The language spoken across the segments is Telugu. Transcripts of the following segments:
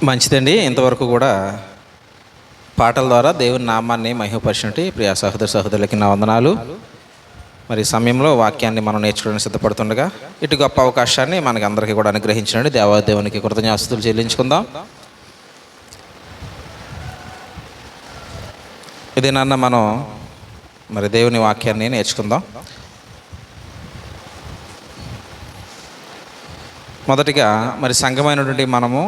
మంచిదండి. ఇంతవరకు కూడా పాటల ద్వారా దేవుని నామాన్ని మహిమపరిచినట్టు ప్రియా సహోదర సహోదరులకి నా వందనాలు. మరి సమయంలో వాక్యాన్ని మనం నేర్చుకోవడానికి సిద్ధపడుతుండగా ఇటు గొప్ప అవకాశాన్ని మనకి అందరికీ కూడా అనుగ్రహించినట్టు దేవాదేవునికి కృతజ్ఞతాస్తుతులు చెల్లించుకుందాం. ఇది నాన్న మనం మరి దేవుని వాక్యాన్ని నేర్చుకుందాం. మొదటిగా మరి సంఘమైనటువంటి మనము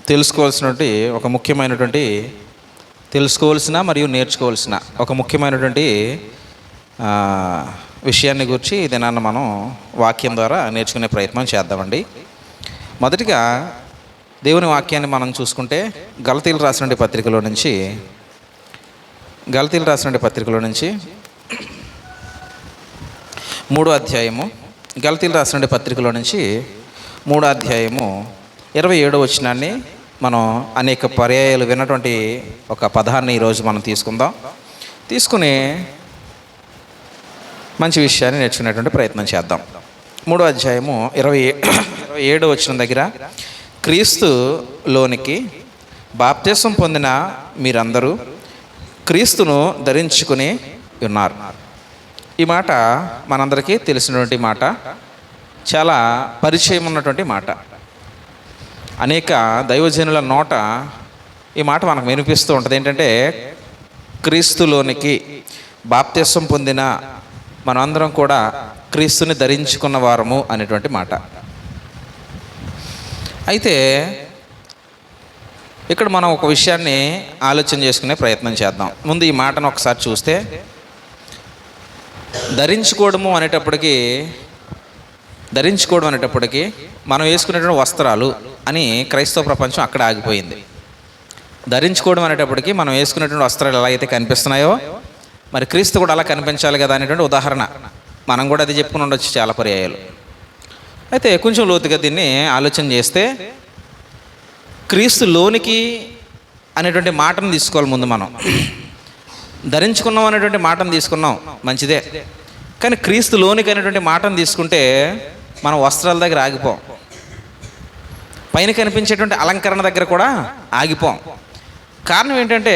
తెలుసుకోవాల్సినటువంటి ఒక ముఖ్యమైనటువంటి మరియు నేర్చుకోవాల్సిన ఒక ముఖ్యమైనటువంటి విషయాన్ని గురించి ఇదేనన్నా మనం వాక్యం ద్వారా నేర్చుకునే ప్రయత్నం చేద్దామండి. మొదటిగా దేవుని వాక్యాన్ని మనం చూసుకుంటే గలతీలు రాసిన పత్రికలో నుంచి 3వ అధ్యాయము గలతీలు రాసిన పత్రికలో నుంచి 3వ అధ్యాయము 27వ వచనాన్ని మనం అనేక పర్యాయాలు విన్నటువంటి ఒక పదాన్ని ఈరోజు మనం తీసుకుని మంచి విషయాన్ని నేర్చుకునేటువంటి ప్రయత్నం చేద్దాం. 3వ అధ్యాయము 27వ వచనం దగ్గర, క్రీస్తులోనికి బాప్తిసం పొందిన మీరందరూ క్రీస్తును ధరించుకుని ఉన్నారు. ఈ మాట మనందరికీ తెలిసినటువంటి మాట, చాలా పరిచయం ఉన్నటువంటి మాట. అనేక దైవజనుల నోట ఈ మాట మనకు వినిపిస్తూ ఉంటుంది. ఏంటంటే, క్రీస్తులోనికి బాప్తిసం పొందిన మనందరం కూడా క్రీస్తుని ధరించుకున్న వారము అనేటువంటి మాట. అయితే ఇక్కడ మనం ఒక విషయాన్ని ఆలోచన చేసుకునే ప్రయత్నం చేద్దాం. ముందు ఈ మాటను ఒకసారి చూస్తే, ధరించుకోవడం అనేటప్పటికీ మనం వేసుకునేటువంటి వస్త్రాలు అని క్రైస్తవ ప్రపంచం అక్కడ ఆగిపోయింది. ధరించుకోవడం అనేటప్పటికీ మనం వేసుకునేటువంటి వస్త్రాలు ఎలా అయితే కనిపిస్తున్నాయో మరి క్రీస్తు కూడా అలా కనిపించాలి కదా అనేటువంటి ఉదాహరణ మనం కూడా అది చెప్పుకుని ఉండొచ్చు చాలా పర్యాయాలు. అయితే కొంచెం లోతుగా దీన్ని ఆలోచన చేస్తే, క్రీస్తులోనికి అనేటువంటి మాటను తీసుకోవాలి. ముందు మనం ధరించుకున్నాం అనేటువంటి మాటను తీసుకున్నాం, మంచిదే. కానీ క్రీస్తులోనికి అనేటువంటి మాటను తీసుకుంటే మనం వస్త్రాల దగ్గర ఆగిపోం, పైన కనిపించేటువంటి అలంకరణ దగ్గర కూడా ఆగిపోం. కారణం ఏంటంటే,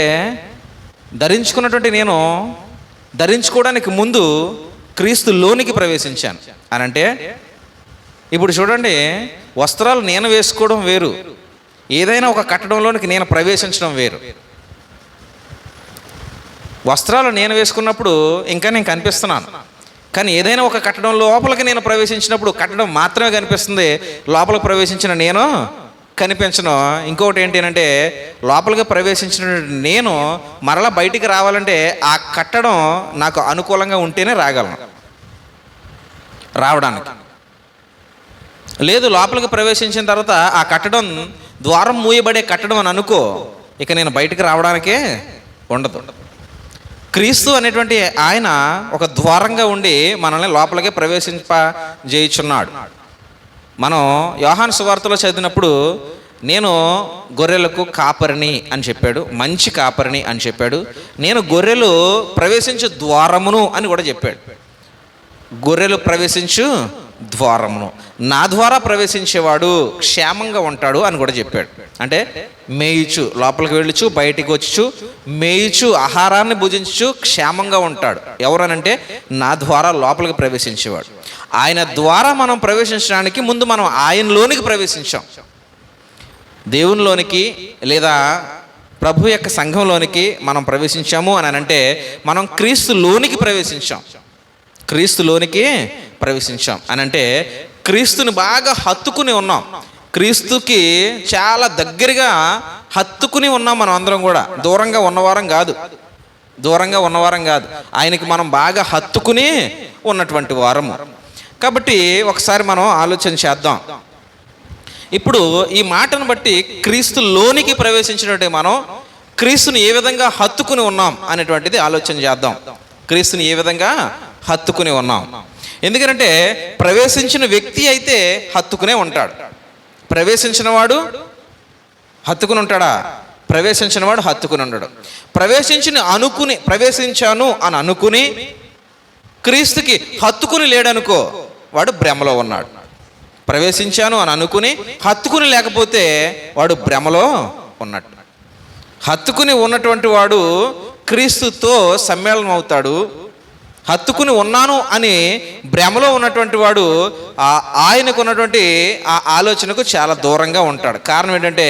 ధరించుకున్నటువంటి నేను ధరించుకోవడానికి ముందు క్రీస్తులోనికి ప్రవేశించాను అని అంటే, ఇప్పుడు చూడండి, వస్త్రాలు నేను వేసుకోవడం వేరు, ఏదైనా ఒక కట్టడంలోనికి నేను ప్రవేశించడం వేరు. వస్త్రాలు నేను వేసుకున్నప్పుడు ఇంకా నేను కనిపిస్తున్నాను, కానీ ఏదైనా ఒక కట్టడం లోపలికి నేను ప్రవేశించినప్పుడు కట్టడం మాత్రమే కనిపిస్తుంది, లోపలికి ప్రవేశించిన నేను కనిపించను. ఇంకొకటి ఏంటి అంటే, లోపలికి ప్రవేశించిన నేను మరలా బయటికి రావాలంటే ఆ కట్టడం నాకు అనుకూలంగా ఉంటేనే రావడానికి. లేదు, లోపలికి ప్రవేశించిన తర్వాత ఆ కట్టడం ద్వారం మూయబడే కట్టడం అని అనుకో, ఇక నేను బయటికి రావడానికే ఉండదు. క్రీస్తు అనేటువంటి ఆయన ఒక ద్వారంగా ఉండి మనల్ని లోపలికే ప్రవేశింపజేయుచున్నాడు. మనం యోహాను సువార్తలో చదివినప్పుడు, నేను గొర్రెలకు కాపరిని అని చెప్పాడు, మంచి కాపరిని అని చెప్పాడు. నేను గొర్రెలు ప్రవేశించు ద్వారమును అని కూడా చెప్పాడు. గొర్రెలు ప్రవేశించు ద్వారమును, నా ద్వారా ప్రవేశించేవాడు క్షేమంగా ఉంటాడు అని కూడా చెప్పాడు. అంటే మేయుచు, లోపలికి వెళ్ళుచు బయటికి వచ్చుచు మేయుచు ఆహారాన్ని భుజించు క్షేమంగా ఉంటాడు. ఎవరనంటే, నా ద్వారా లోపలికి ప్రవేశించేవాడు. ఆయన ద్వారా మనం ప్రవేశించడానికి ముందు మనం ఆయనలోనికి ప్రవేశించాం. దేవునిలోనికి లేదా ప్రభు యొక్క సంఘంలోనికి మనం ప్రవేశించాము అని అంటే, మనం క్రీస్తులోనికి ప్రవేశించాం అని అంటే, క్రీస్తుని బాగా హత్తుకుని ఉన్నాం, క్రీస్తుకి చాలా దగ్గరగా హత్తుకుని ఉన్నాం. మనం అందరం కూడా దూరంగా ఉన్నవారం కాదు, ఆయనకి మనం బాగా హత్తుకుని ఉన్నటువంటి వారము. కాబట్టి ఒకసారి మనం ఆలోచన చేద్దాం. ఇప్పుడు ఈ మాటను బట్టి క్రీస్తులోనికి ప్రవేశించినట్టే మనం క్రీస్తుని ఏ విధంగా హత్తుకుని ఉన్నాం అనేటువంటిది ఆలోచన చేద్దాం. క్రీస్తుని ఏ విధంగా హత్తుకుని ఉన్నాం? ఎందుకంటే ప్రవేశించిన వ్యక్తి అయితే హత్తుకునే ఉంటాడు. ప్రవేశించిన వాడు హత్తుకుని ఉంటాడా? ప్రవేశించిన వాడు హత్తుకుని ఉండడు. ప్రవేశించాను అని అనుకుని క్రీస్తుకి హత్తుకుని లేడనుకో, వాడు భ్రమలో ఉన్నాడు. ప్రవేశించాను అని అనుకుని హత్తుకుని లేకపోతే వాడు భ్రమలో ఉన్నట్టు. హత్తుకుని ఉన్నటువంటి వాడు క్రీస్తుతో సమ్మేళనం అవుతాడు. హత్తుకుని ఉన్నాను అని భ్రమలో ఉన్నటువంటి వాడు ఆయనకు ఉన్నటువంటి ఆ ఆలోచనకు చాలా దూరంగా ఉంటాడు. కారణం ఏంటంటే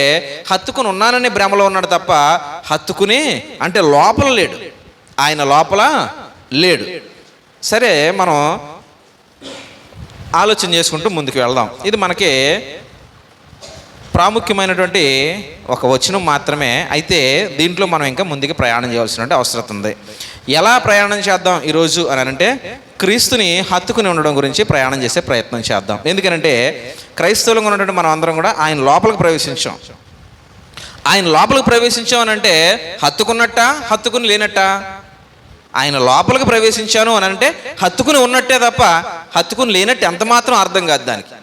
హత్తుకుని ఉన్నానని భ్రమలో ఉన్నాడు తప్ప హత్తుకుని అంటే లోపల లేడు, ఆయన లోపల లేడు. సరే, మనం ఆలోచన చేసుకుంటూ ముందుకు వెళ్దాం. ఇది మనకి ప్రాముఖ్యమైనటువంటి ఒక వచనం మాత్రమే. అయితే దీంట్లో మనం ఇంకా ముందుకు ప్రయాణం చేయాల్సిన అవసరం ఉంది. ఎలా ప్రయాణం చేద్దాం ఈరోజు అని అంటే క్రీస్తుని హత్తుకుని ఉండడం గురించి ప్రయాణం చేసే ప్రయత్నం చేద్దాం. ఎందుకంటే క్రైస్తవులుగా ఉన్నటువంటి మనం అందరం కూడా ఆయన లోపలికి ప్రవేశించాం. ఆయన లోపలికి ప్రవేశించాం అని అంటే హత్తుకున్నట్ట, హత్తుకుని లేనట్ట? ఆయన లోపలికి ప్రవేశించాను అని అంటే హత్తుకుని ఉన్నట్టే తప్ప హత్తుకుని లేనట్టు ఎంత మాత్రం అర్థం కాదు దానికి.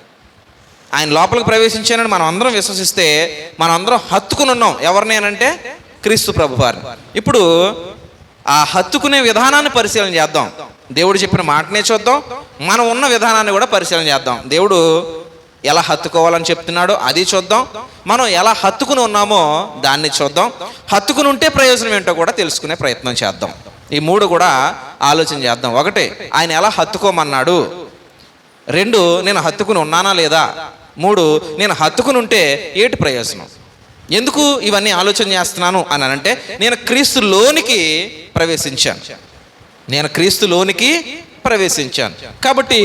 ఆయన లోపలికి ప్రవేశించానని మనం అందరం విశ్వసిస్తే మనం అందరం హత్తుకుని ఉన్నాం. ఎవరిని అంటే క్రీస్తు ప్రభువారిని. ఇప్పుడు ఆ హత్తుకునే విధానాన్ని పరిశీలన చేద్దాం. దేవుడు చెప్పిన మాటనే చూద్దాం, మనం ఉన్న విధానాన్ని కూడా పరిశీలన చేద్దాం. దేవుడు ఎలా హత్తుకోవాలని చెప్తున్నాడో అది చూద్దాం, మనం ఎలా హత్తుకుని ఉన్నామో దాన్ని చూద్దాం. హత్తుకుని ఉంటే ప్రయోజనం ఏంటో కూడా తెలుసుకునే ప్రయత్నం చేద్దాం. ఈ మూడు కూడా ఆలోచన చేద్దాం. ఒకటి, ఆయన ఎలా హత్తుకోమన్నాడు. రెండు, నేను హత్తుకుని ఉన్నానా లేదా. మూడు, నేను హత్తుకుని ఉంటే ఏటి ప్రయోజనం. ఎందుకు ఇవన్నీ ఆలోచన చేస్తున్నాను అని అంటే నేను క్రీస్తులోనికి ప్రవేశించాను. నేను క్రీస్తులోనికి ప్రవేశించాను కాబట్టి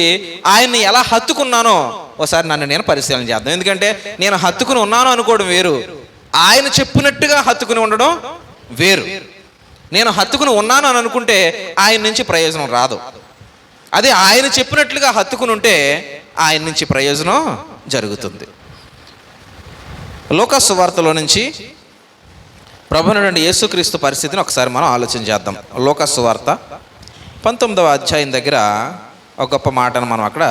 ఆయన్ని ఎలా హత్తుకున్నానో ఒకసారి నన్ను నేను పరిశీలన చేద్దాం. ఎందుకంటే నేను హత్తుకుని ఉన్నాను అనుకోవడం వేరు, ఆయన చెప్పినట్టుగా హత్తుకుని ఉండడం వేరు. నేను హత్తుకుని ఉన్నాను అని అనుకుంటే ఆయన నుంచి ప్రయోజనం రాదు. అదే ఆయన చెప్పినట్లుగా హత్తుకుని ఉంటే ఆయన నుంచి ప్రయోజనం జరుగుతుంది. లూకా సువార్తలో నుంచి ప్రభువైన యేసుక్రీస్తు పరిస్థితిని ఒకసారి మనం ఆలోచన చేద్దాం. లూకా సువార్త 19వ అధ్యాయం దగ్గర ఒక గొప్ప మాటను మనం అక్కడ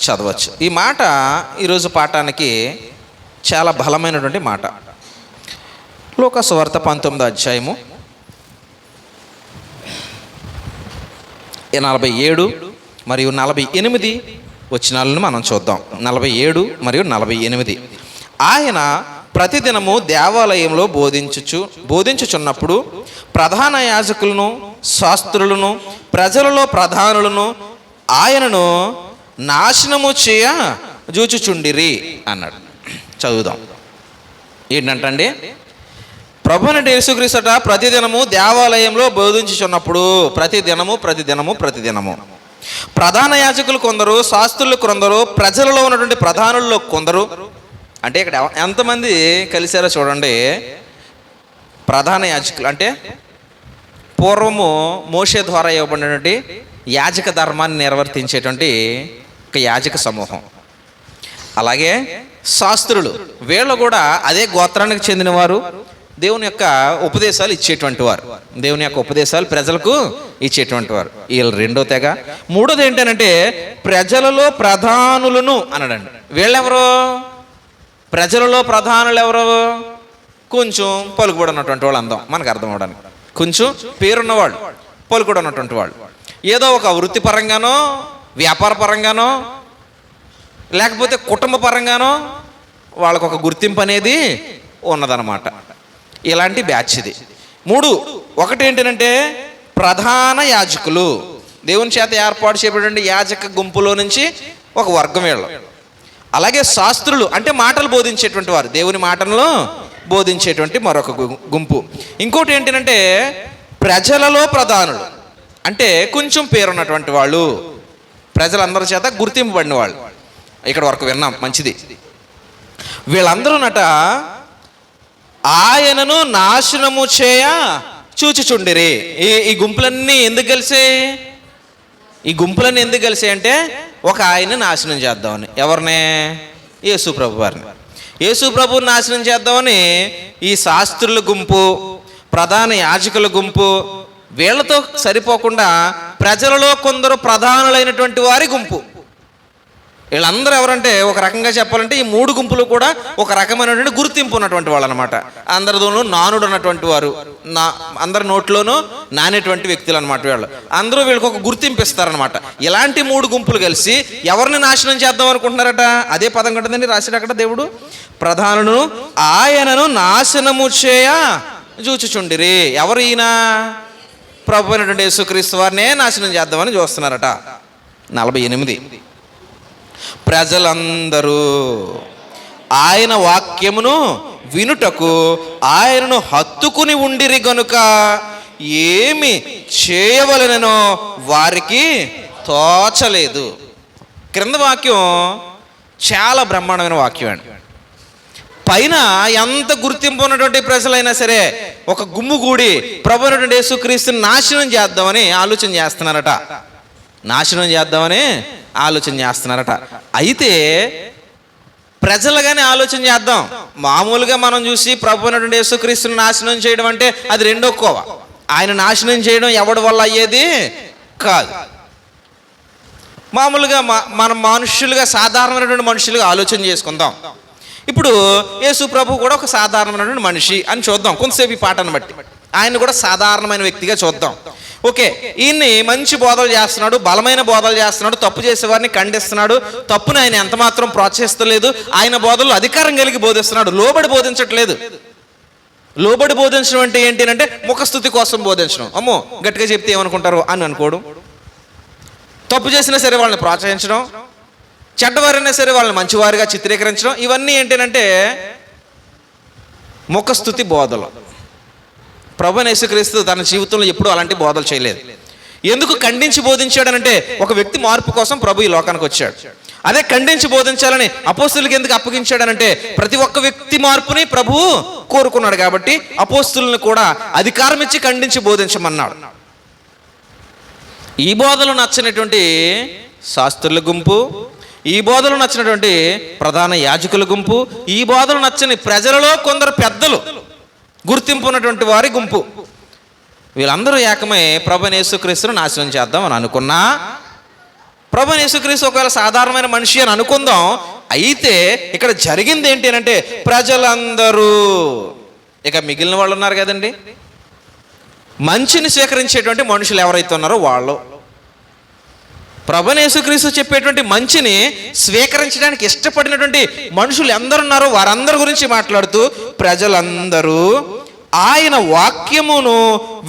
చదవచ్చు. ఈ మాట ఈరోజు పాఠానికి చాలా బలమైనటువంటి మాట. లూకా సువార్త 19వ అధ్యాయము 47 మరియు 48 వచనాలను మనం చూద్దాం. 47 మరియు 48. ఆయన ప్రతిదినము దేవాలయంలో బోధించుచున్నప్పుడు ప్రధాన యాజకులను, శాస్త్రులను, ప్రజలలో ప్రధానులను ఆయనను నాశనము చేయ జూచుచుండిరి అన్నాడు. చదువుదాం. ఏంటంటండి, ప్రభువైన యేసుక్రీస్తు ప్రతిదినము దేవాలయంలో బోధించుచున్నప్పుడు, ప్రతిదినము ప్రధాన యాజకులు కొందరు, శాస్త్రులు కొందరు, ప్రజలలో ఉన్నటువంటి ప్రధానుల్లో కొందరు. అంటే ఇక్కడ ఎంతమంది కలిశారో చూడండి. ప్రధాన యాజకులు అంటే పూర్వము మోషే ద్వారా ఇవ్వబడినటువంటి యాజక ధర్మాన్ని నిర్వర్తించేటువంటి ఒక యాజక సమూహం. అలాగే శాస్త్రులు, వీళ్ళు కూడా అదే గోత్రానికి చెందినవారు, దేవుని యొక్క ఉపదేశాలు ఇచ్చేటువంటి వారు, దేవుని యొక్క ఉపదేశాలు ప్రజలకు ఇచ్చేటువంటి వారు. వీళ్ళు రెండో తెగ. మూడోది ఏంటంటే ప్రజలలో ప్రధానులను అన్నాడండి. వీళ్ళెవరు? ప్రజలలో ప్రధానులు ఎవరు? కొంచెం పలుకుబడి ఉన్నటువంటి వాళ్ళు అందాం మనకు అర్థం అవడానికి. కొంచెం పేరున్నవాళ్ళు, పలుకుబడి ఉన్నటువంటి వాళ్ళు, ఏదో ఒక వృత్తిపరంగానో, వ్యాపార పరంగానో, లేకపోతే కుటుంబ పరంగానో వాళ్ళకు ఒక గుర్తింపు అనేది ఉన్నదన్నమాట. ఇలాంటి బ్యాచ్ ఇది. ఒకటి ఏంటంటే ప్రధాన యాజకులు, దేవుని చేత ఏర్పాటు చేయబడిన యాజక గుంపులో నుంచి ఒక వర్గం వీళ్ళు. అలాగే శాస్త్రులు అంటే మాటలు బోధించేటువంటి వారు, దేవుని మాటలను బోధించేటువంటి మరొక గుంపు. ఇంకోటి ఏంటంటే ప్రజలలో ప్రధానులు అంటే కొంచెం పేరున్నటువంటి వాళ్ళు, ప్రజలందరి చేత గుర్తింపబడిన వాళ్ళు. ఇక్కడ వరకు విన్నాం, మంచిది. వీళ్ళందరూనట ఆయనను నాశనము చేయ చూచుచుండిరి. ఈ గుంపులన్నీ ఎందుకు కలిసాయి? ఈ గుంపులన్నీ ఎందుకు కలిసాయి అంటే ఒక ఆయన్ని నాశనం చేద్దామని. ఎవరిని? యేసు ప్రభు వారిని. యేసు ప్రభువుని నాశనం చేద్దామని ఈ శాస్త్రుల గుంపు, ప్రధాన యాజకుల గుంపు, వీళ్ళతో సరిపోకుండా ప్రజలలో కొందరు ప్రధానులైనటువంటి వారి గుంపు, వీళ్ళందరూ ఎవరంటే ఒక రకంగా చెప్పాలంటే ఈ 3 గుంపులు కూడా ఒక రకమైనటువంటి గుర్తింపు ఉన్నటువంటి వాళ్ళు అనమాట. అందరిలోనూ నానుడు ఉన్నటువంటి వారు, అందరి నోట్లోనూ నానేటువంటి వ్యక్తులు అనమాట. అందరూ వీళ్ళకి ఒక గుర్తింపు ఇస్తారనమాట. ఇలాంటి 3 గుంపులు కలిసి ఎవరిని నాశనం చేద్దాం అనుకుంటున్నారట? అదే పదం కట్టదండి రాశాడు అక్కడ దేవుడు. ప్రధానును ఆయనను నాశనము చేయ చూచుచుండిరి. ఎవరు ఈయన? ప్రభు అయినటువంటి యేసుక్రీస్తు వారినే నాశనం చేద్దామని చూస్తున్నారట. 48 ప్రజలందరూ ఆయన వాక్యమును వినుటకు ఆయనను హత్తుకుని ఉండిరి గనుక ఏమి చేయవలెనో వారికి తోచలేదు. క్రింద వాక్యం చాలా బ్రహ్మాండమైన వాక్యం అండి. పైన ఎంత గుర్తింపు ఉన్నటువంటి ప్రజలైనా సరే ఒక గుమ్ము కూడి ప్రభు అయినటువంటి యేసుక్రీస్తుని నాశనం చేద్దామని ఆలోచన చేస్తున్నారట. అయితే ప్రజలుగానే ఆలోచన చేద్దాం. మామూలుగా మనం చూసి ప్రభు అయినటువంటి యేసుక్రీస్తుని నాశనం చేయడం అంటే అది రెండో కోవ. ఆయన నాశనం చేయడం ఎవడి వల్ల అయ్యేది కాదు. మామూలుగా మనం మనుషులుగా, సాధారణమైనటువంటి మనుషులుగా ఆలోచన చేసుకుందాం. ఇప్పుడు యేసు ప్రభు కూడా ఒక సాధారణమైనటువంటి మనిషి అని చూద్దాం. కొంతసేపు ఈ పాటను బట్టి ఆయన కూడా సాధారణమైన వ్యక్తిగా చూద్దాం. ఓకే, ఈయన్ని మంచి బోధలు చేస్తున్నాడు, బలమైన బోధలు చేస్తున్నాడు, తప్పు చేసేవారిని ఖండిస్తున్నాడు, తప్పుని ఆయన ఎంత మాత్రం ప్రోత్సహిస్తలేదు. ఆయన బోధలు అధికారం కలిగి బోధిస్తున్నాడు, లోబడి బోధించట్లేదు. లోబడి బోధించడం అంటే ఏంటి అంటే ముఖస్థుతి కోసం బోధించడం. అమ్మో గట్టిగా చెప్తే ఏమనుకుంటారు అని అనుకోవడం, తప్పు చేసినా సరే వాళ్ళని ప్రోత్సహించడం, చెడ్డవారైనా సరే వాళ్ళని మంచివారిగా చిత్రీకరించడం, ఇవన్నీ ఏంటంటే ముఖస్థుతి బోధలు. ప్రభు యేసుక్రీస్తు తన జీవితంలో ఎప్పుడూ అలాంటి బోధలు చేయలేదు. ఎందుకు ఖండించి బోధించాడనంటే ఒక వ్యక్తి మార్పు కోసం ప్రభు ఈ లోకానికి వచ్చాడు. అదే ఖండించి బోధించాలని అపోస్తులకు ఎందుకు అప్పగించాడనంటే ప్రతి ఒక్క వ్యక్తి మార్పుని ప్రభువు కోరుకున్నాడు కాబట్టి అపోస్తులను కూడా అధికారం ఇచ్చి ఖండించి బోధించమన్నాడు. ఈ బోధలు నచ్చినటువంటి శాస్త్రుల గుంపు, ఈ బోధలు నచ్చినటువంటి ప్రధాన యాజకుల గుంపు, ఈ బోధలు నచ్చని ప్రజలలో కొందరు పెద్దలు, గుర్తింపు ఉన్నటువంటి వారి గుంపు, వీళ్ళందరూ ఏకమై ప్రభువైన యేసుక్రీస్తును నాశనం చేద్దాం అని అనుకున్నా. ప్రభువైన యేసుక్రీస్తు ఒకవేళ సాధారణమైన మనిషి అని అనుకుందాం. అయితే ఇక్కడ జరిగింది ఏంటి అంటే ప్రజలందరూ, ఇక మిగిలిన వాళ్ళు ఉన్నారు కదండి, మంచిని స్వీకరించేటువంటి మనుషులు ఎవరైతే ఉన్నారో వాళ్ళు, ప్రభువైన యేసుక్రీస్తు చెప్పేటువంటి మంచిని స్వీకరించడానికి ఇష్టపడినటువంటి మనుషులు ఎందరున్నారో వారందరి గురించి మాట్లాడుతూ ప్రజలందరూ ఆయన వాక్యమును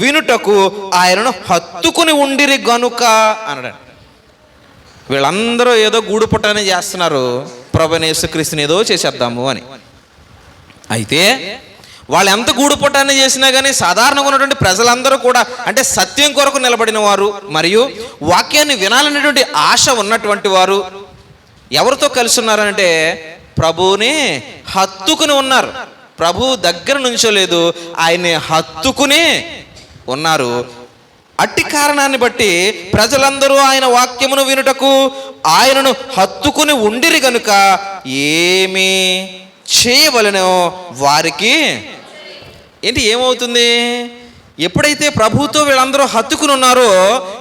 వినుటకు ఆయనను హత్తుకుని ఉండిరి గనుక అన్నాడు. వీళ్ళందరూ ఏదో గూడు పుట్టని చేస్తున్నారు, ప్రభువైన యేసుక్రీస్తుని ఏదో చేసేద్దాము అని. అయితే వాళ్ళు ఎంత గూడు పుట్టాన్ని చేసినా కానీ సాధారణంగా ఉన్నటువంటి ప్రజలందరూ కూడా అంటే సత్యం కొరకు నిలబడిన వారు మరియు వాక్యాన్ని వినాలనేటువంటి ఆశ ఉన్నటువంటి వారు ఎవరితో కలిసి ఉన్నారంటే ప్రభువుని హత్తుకుని ఉన్నారు. ప్రభు దగ్గర నుంచోలేదు, ఆయన్ని హత్తుకుని ఉన్నారు. అట్టి కారణాన్ని బట్టి ప్రజలందరూ ఆయన వాక్యమును వినుటకు ఆయనను హత్తుకుని ఉండిరి గనుక ఏమీ చేయవలెనో వారికి ఏంటి ఏమవుతుంది? ఎప్పుడైతే ప్రభుతో వీళ్ళందరూ హత్తుకుని ఉన్నారో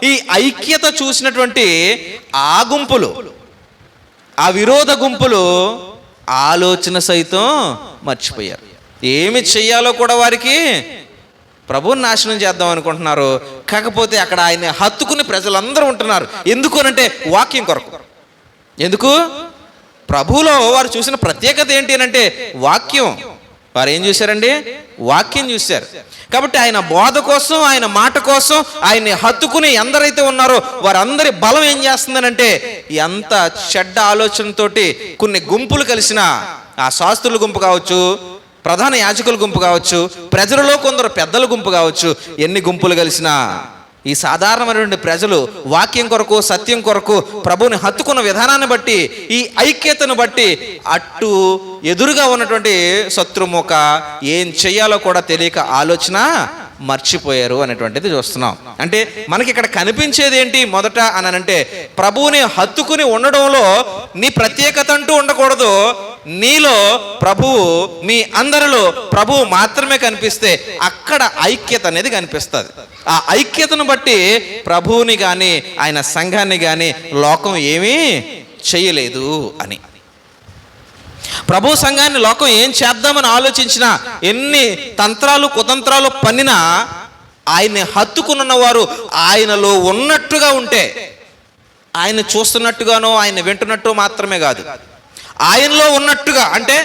ఈ ఐక్యత చూసినటువంటి ఆ గుంపులు, ఆ విరోధ గుంపులు ఆలోచన సైతం మర్చిపోయారు. ఏమి చెయ్యాలో కూడా వారికి ప్రభువుని నాశనం చేద్దాం అనుకుంటున్నారు. కాకపోతే అక్కడ ఆయన హత్తుకుని ప్రజలందరూ ఉంటున్నారు. ఎందుకు అనంటే వాక్యం కొరకు. ఎందుకు? ప్రభువులో వారు చూసిన ప్రత్యేకత ఏంటి అనంటే వాక్యం. వారు ఏం చూశారండి? వాక్యం చూశారు. కాబట్టి ఆయన బోధ కోసం, ఆయన మాట కోసం ఆయన్ని హత్తుకుని ఎందరైతే ఉన్నారో వారందరి బలం ఏం చేస్తుందనంటే ఎంత చెడ్డ ఆలోచనతోటి కొన్ని గుంపులు కలిసిన, ఆ శాస్త్రుల గుంపు కావచ్చు, ప్రధాన యాజకుల గుంపు కావచ్చు, ప్రజలలో కొందరు పెద్దల గుంపు కావచ్చు, ఎన్ని గుంపులు కలిసినా ఈ సాధారణమైనటువంటి ప్రజలు వాక్యం కొరకు, సత్యం కొరకు ప్రభువుని హత్తుకున్న విధానాన్ని బట్టి, ఈ ఐక్యతను బట్టి అట్టు ఎదురుగా ఉన్నటువంటి శత్రుముఖ ఏం చెయ్యాలో కూడా తెలియక ఆలోచన మర్చిపోయారు అనేటువంటిది చూస్తున్నాం. అంటే మనకి ఇక్కడ కనిపించేది ఏంటి మొదట అని అంటే ప్రభువుని హత్తుకుని ఉండడంలో నీ ప్రత్యేకత అంటూ ఉండకూడదు. నీలో ప్రభువు, మీ అందరిలో ప్రభువు మాత్రమే కనిపిస్తే అక్కడ ఐక్యత అనేది కనిపిస్తుంది. ఆ ఐక్యతను బట్టి ప్రభువుని కానీ ఆయన సంఘాన్ని కానీ లోకం ఏమీ చేయలేదు అని. ప్రభు సంఘాన్ని లోకం ఏం చేద్దామని ఆలోచించినా, ఎన్ని తంత్రాలు కుతంత్రాలు పన్నినా, ఆయన్ని హత్తుకున్న వారు ఆయనలో ఉన్నట్టుగా ఉంటే, ఆయన చూస్తున్నట్టుగానో ఆయన వింటున్నట్టు మాత్రమే కాదు, ఆయనలో ఉన్నట్టుగా, అంటే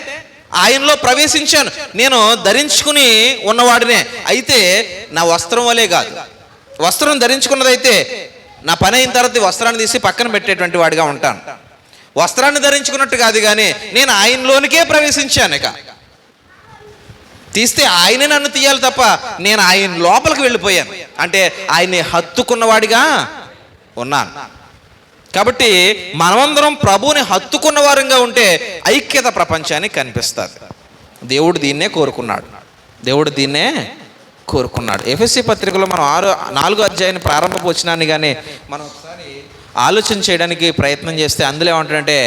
ఆయనలో ప్రవేశించాను, నేను ధరించుకుని ఉన్నవాడినే, అయితే నా వస్త్రం వలే కాదు, వస్త్రం ధరించుకున్నదైతే నా పని అయిన తర్వాత వస్త్రాన్ని తీసి పక్కన పెట్టేటువంటి వాడిగా ఉంటాను. వస్త్రాన్ని ధరించుకున్నట్టు కాదు, కానీ నేను ఆయనలోనికే ప్రవేశించాను. ఇక తీస్తే ఆయనే నన్ను తీయాలి తప్ప నేను ఆయన లోపలికి వెళ్ళిపోయాను, అంటే ఆయన్ని హత్తుకున్నవాడిగా ఉన్నాను. కాబట్టి మనమందరం ప్రభువుని హత్తుకున్న వారంగా ఉంటే ఐక్యత ప్రపంచానికి కనిపిస్తుంది. దేవుడు దీన్నే కోరుకున్నాడు. ఎఫెసీ పత్రికలో మనం 4వ అధ్యాయాన్ని ప్రారంభపు వచనాన్ని కానీ మనం ఒకసారి ఆలోచన చేయడానికి ప్రయత్నం చేస్తే అందులో ఏమంటాడంటే,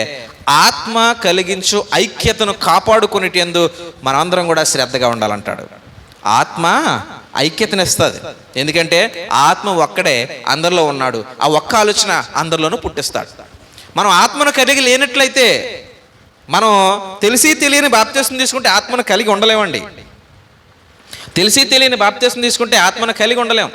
ఆత్మ కలిగించు ఐక్యతను కాపాడుకునేటందు మనందరం కూడా శ్రద్ధగా ఉండాలంటాడు. ఆత్మ ఐక్యతనిస్తుంది, ఎందుకంటే ఆత్మ ఒక్కడే అందరిలో ఉన్నాడు. ఆ ఒక్క ఆలోచన అందరిలోనూ పుట్టిస్తాడు. మనం ఆత్మను కలిగి లేనట్లయితే, మనం తెలిసి తెలియని బాప్తిస్మం తీసుకుంటే ఆత్మను కలిగి ఉండలేమండి. తెలిసి తెలియని బాప్తిస్మం తీసుకుంటే ఆత్మను కలిగి ఉండలేం.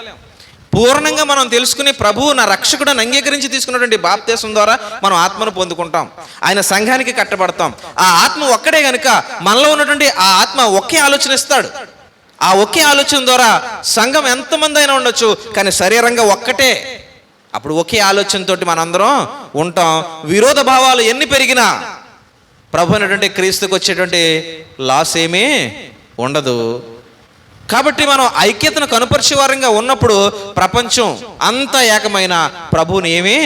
పూర్ణంగా మనం తెలుసుకుని ప్రభువు నా రక్షకుడని అంగీకరించి తీసుకున్నటువంటి బాప్తిస్మం ద్వారా మనం ఆత్మను పొందుకుంటాం, ఆయన సంఘానికి కట్టబడతాం. ఆ ఆత్మ ఒక్కడే కనుక మనలో ఉన్నటువంటి ఆ ఆత్మ ఒకే ఆలోచన ఇస్తాడు. ఆ ఒకే ఆలోచన ద్వారా సంఘం ఎంతమంది అయినా ఉండొచ్చు, కానీ శరీరంగా ఒక్కటే. అప్పుడు ఒకే ఆలోచనతో మనందరం ఉంటాం. విరోధ భావాలు ఎన్ని పెరిగినా ప్రభు అయినటువంటి క్రీస్తుకు వచ్చేటువంటి లాస్ ఏమీ ఉండదు. కాబట్టి మనం ఐక్యతను కనుపరిచే వారంగా ఉన్నప్పుడు ప్రపంచం అంతా ఏకమైన ప్రభువుని ఏమీ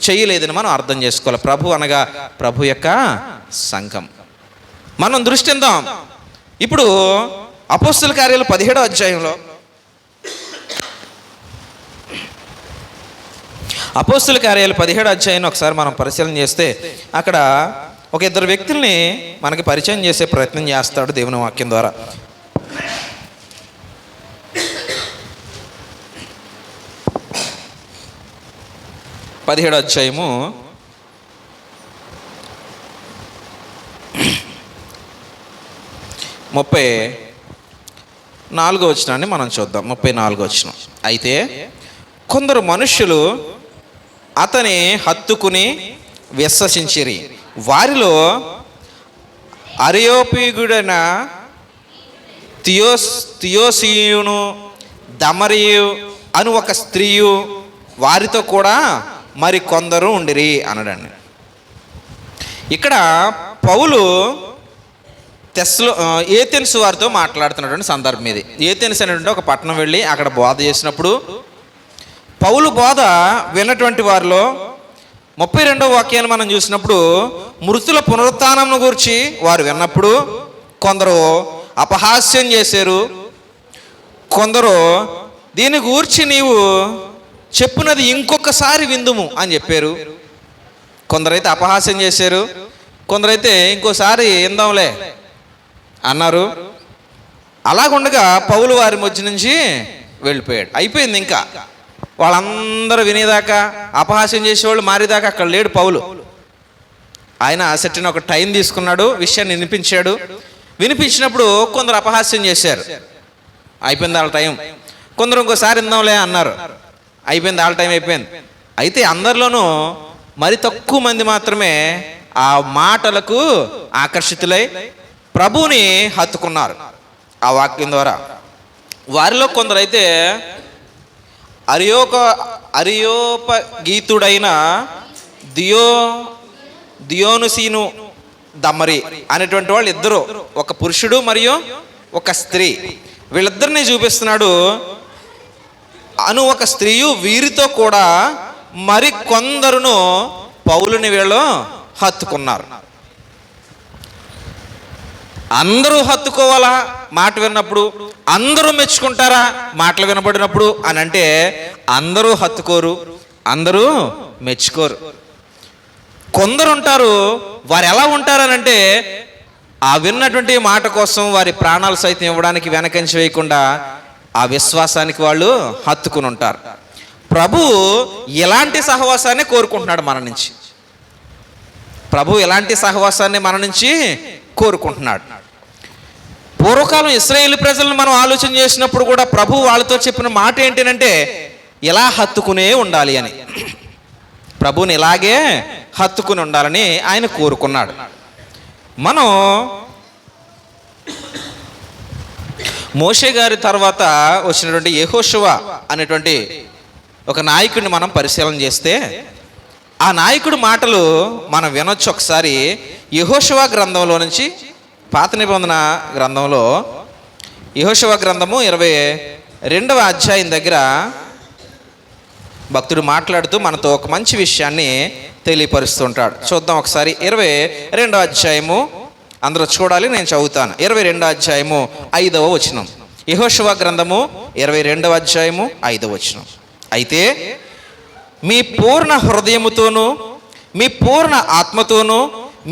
చేయలేదని మనం అర్థం చేసుకోవాలి. ప్రభు అనగా ప్రభు యొక్క సంఘం. మనం దృష్టి ఇద్దాం ఇప్పుడు అపోస్తల కార్యాలు 17వ అధ్యాయంలో. అపోస్తల కార్యాలు 17వ అధ్యాయాన్ని ఒకసారి మనం పరిశీలన చేస్తే అక్కడ ఒక ఇద్దరు వ్యక్తుల్ని మనకి పరిచయం చేసే ప్రయత్నం చేస్తాడు దేవుని వాక్యం ద్వారా. 17వ అధ్యాయము 34వ వచనాన్ని మనం చూద్దాం. 34వ వచనం. అయితే కొందరు మనుష్యులు అతని హత్తుకుని విశ్వసించిరి. వారిలో అరియోపిగుడైన థియోసియును దమరియు అను ఒక స్త్రీయు వారితో కూడా మరి కొందరు ఉండిరి అనడండి. ఇక్కడ పౌలు ఏథెన్సు వారితో మాట్లాడుతున్నటువంటి సందర్భం ఇది. ఏథెన్స్ అనేటువంటి ఒక పట్టణం వెళ్ళి అక్కడ బోధ చేసినప్పుడు పౌలు బోధ విన్నటువంటి వారిలో 32వ వాక్యాన్ని మనం చూసినప్పుడు మృతుల పునరుత్థానం గురించి వారు విన్నప్పుడు కొందరు అపహాస్యం చేశారు. కొందరు దీని గూర్చి నీవు చెప్పినది ఇంకొకసారి విందుము అని చెప్పారు. కొందరైతే అపహాస్యం చేశారు, కొందరైతే ఇంకోసారి విందాంలే అన్నారు. అలాగుండగా పౌలు వారి మధ్య నుంచి వెళ్ళిపోయాడు. అయిపోయింది. ఇంకా వాళ్ళందరూ వినేదాకా, అపహాస్యం చేసేవాళ్ళు మారేదాకా అక్కడ లేడు పౌలు. ఆయన సెట్టిన ఒక టైం తీసుకున్నాడు, విషయాన్ని వినిపించాడు. వినిపించినప్పుడు కొందరు అపహాస్యం చేశారు, అయిపోయింది వాళ్ళ టైం. కొందరు ఇంకోసారి విందాంలే అన్నారు, అయిపోయింది వాళ్ళ టైం అయిపోయింది. అయితే అందరిలోనూ మరి తక్కువ మంది మాత్రమే ఆ మాటలకు ఆకర్షితులై ప్రభువుని హత్తుకున్నారు ఆ వాక్యం ద్వారా. వారిలో కొందరైతే అరియోపగీతుడైన దియోనుసీను దమరి అనేటువంటి వాళ్ళు ఇద్దరు, ఒక పురుషుడు మరియు ఒక స్త్రీ, వీళ్ళిద్దరిని చూపిస్తున్నాడు. అను ఒక స్త్రీయు వీరితో కూడా మరి కొందరును పౌలుని వీళ్ళు హత్తుకున్నారు. అందరూ హత్తుకోవాలా మాట విన్నప్పుడు? అందరూ మెచ్చుకుంటారా మాటలు వినబడినప్పుడు అని అంటే? అందరూ హత్తుకోరు, అందరూ మెచ్చుకోరు. కొందరు ఉంటారు, వారు ఎలా ఉంటారనంటే ఆ విన్నటువంటి మాట కోసం వారి ప్రాణాలు సైతం ఇవ్వడానికి వెనకంచి వేయకుండా ఆ విశ్వాసానికి వాళ్ళు హత్తుకుని ఉంటారు. ప్రభు ఇలాంటి సహవాసాన్ని కోరుకుంటున్నాడు మన నుంచి. ప్రభు ఎలాంటి సహవాసాన్ని మన నుంచి కోరుకుంటున్నాడు. పూర్వకాలం ఇశ్రాయేలు ప్రజలను మనం ఆలోచన చేసినప్పుడు కూడా ప్రభు వాళ్ళతో చెప్పిన మాట ఏంటంటే ఎలా హత్తుకునే ఉండాలి అని. ప్రభుని ఇలాగే హత్తుకుని ఉండాలని ఆయన కోరుకున్నాడు. మనం మోషే గారి తర్వాత వచ్చినటువంటి యెహోషువ అనేటువంటి ఒక నాయకుడిని మనం పరిశీలన చేస్తే ఆ నాయకుడి మాటలు మనం వినొచ్చు ఒకసారి. యెహోషువ గ్రంథంలో నుంచి, పాత నిబంధన గ్రంథంలో యెహోషువ గ్రంథము 22వ అధ్యాయం దగ్గర భక్తుడు మాట్లాడుతూ మనతో ఒక మంచి విషయాన్ని తెలియపరుస్తుంటాడు. చూద్దాం ఒకసారి. 22వ అధ్యాయము అందరూ చూడాలి, నేను చదువుతాను. 22వ అధ్యాయము 5వ వచనం. యెహోషువ గ్రంథము 22వ అధ్యాయము 5వ వచనం. అయితే మీ పూర్ణ హృదయముతోనూ మీ పూర్ణ ఆత్మతోనూ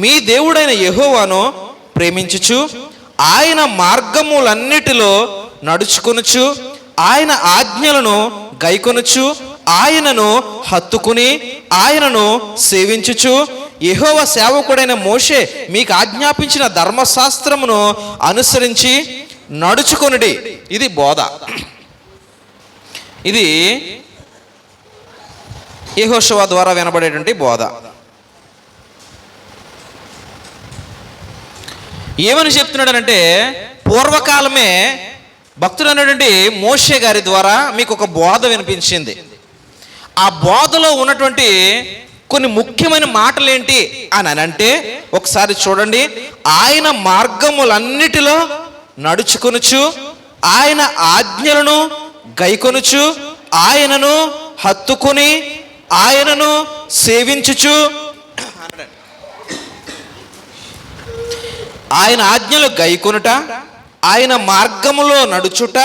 మీ దేవుడైన యెహోవాను ప్రేమించుచు ఆయన మార్గములన్నిటిలో నడుచుకొనుచు ఆయన ఆజ్ఞలను గైకొనుచు ఆయనను హత్తుకుని ఆయనను సేవించుచు యెహోవా సేవకుడైన మోషే మీకు ఆజ్ఞాపించిన ధర్మశాస్త్రమును అనుసరించి నడుచుకొనుడి. ఇది బోధ. ఇది యెహోషువ ద్వారా వినబడేటువంటి బోధ. ఏమని చెప్తున్నాడనంటే పూర్వకాలమే భక్తుడు అనేటువంటి మోషే గారి ద్వారా మీకు ఒక బోధ వినిపించింది. ఆ బోధలో ఉన్నటువంటి కొన్ని ముఖ్యమైన మాటలు ఏంటి అని అంటే ఒకసారి చూడండి. ఆయన మార్గములన్నిటిలో నడుచుకొనుచు ఆయన ఆజ్ఞలను గైకొనుచు ఆయనను హత్తుకుని ఆయనను సేవించుచు, ఆయన ఆజ్ఞలు గైకొనుట, ఆయన మార్గములో నడుచుట,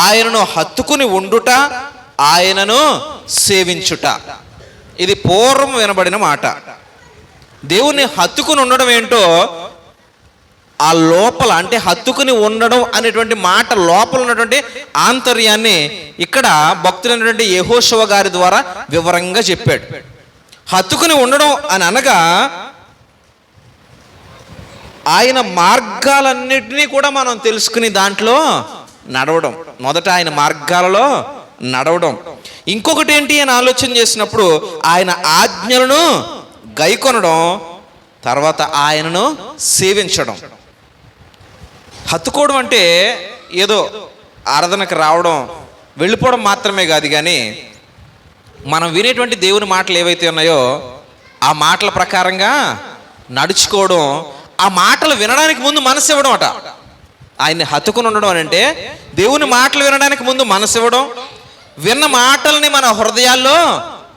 ఆయనను హత్తుకుని ఉండుట, ఆయనను సేవించుట. ఇది పూర్వం వినబడిన మాట. దేవుణ్ణి హత్తుకుని ఉండడం ఏంటో ఆ లోపల, అంటే హత్తుకుని ఉండడం అనేటువంటి మాట లోపల ఉన్నటువంటి ఆంతర్యాన్ని ఇక్కడ భక్తులైనటువంటి యెహోషువ గారి ద్వారా వివరంగా చెప్పాడు. హత్తుకుని ఉండడం అని అనగా ఆయన మార్గాలన్నిటినీ కూడా మనం తెలుసుకుని దాంట్లో నడవడం. మొదట ఆయన మార్గాలలో నడవడం. ఇంకొకటి ఏంటి అని ఆలోచన చేసినప్పుడు ఆయన ఆజ్ఞలను గైకొనడం, తర్వాత ఆయనను సేవించడం. హత్తుకోవడం అంటే ఏదో ఆరాధనకు రావడం వెళ్ళిపోవడం మాత్రమే కాదు, కానీ మనం వినేటువంటి దేవుని మాటలు ఏవైతే ఉన్నాయో ఆ మాటల ప్రకారంగా నడుచుకోవడం, ఆ మాటలు వినడానికి ముందు మనసు ఇవ్వడం అట. ఆయన్ని హత్తుకుని ఉండడం అని అంటే దేవుని మాటలు వినడానికి ముందు మనసు ఇవ్వడం, విన్న మాటల్ని మన హృదయాల్లో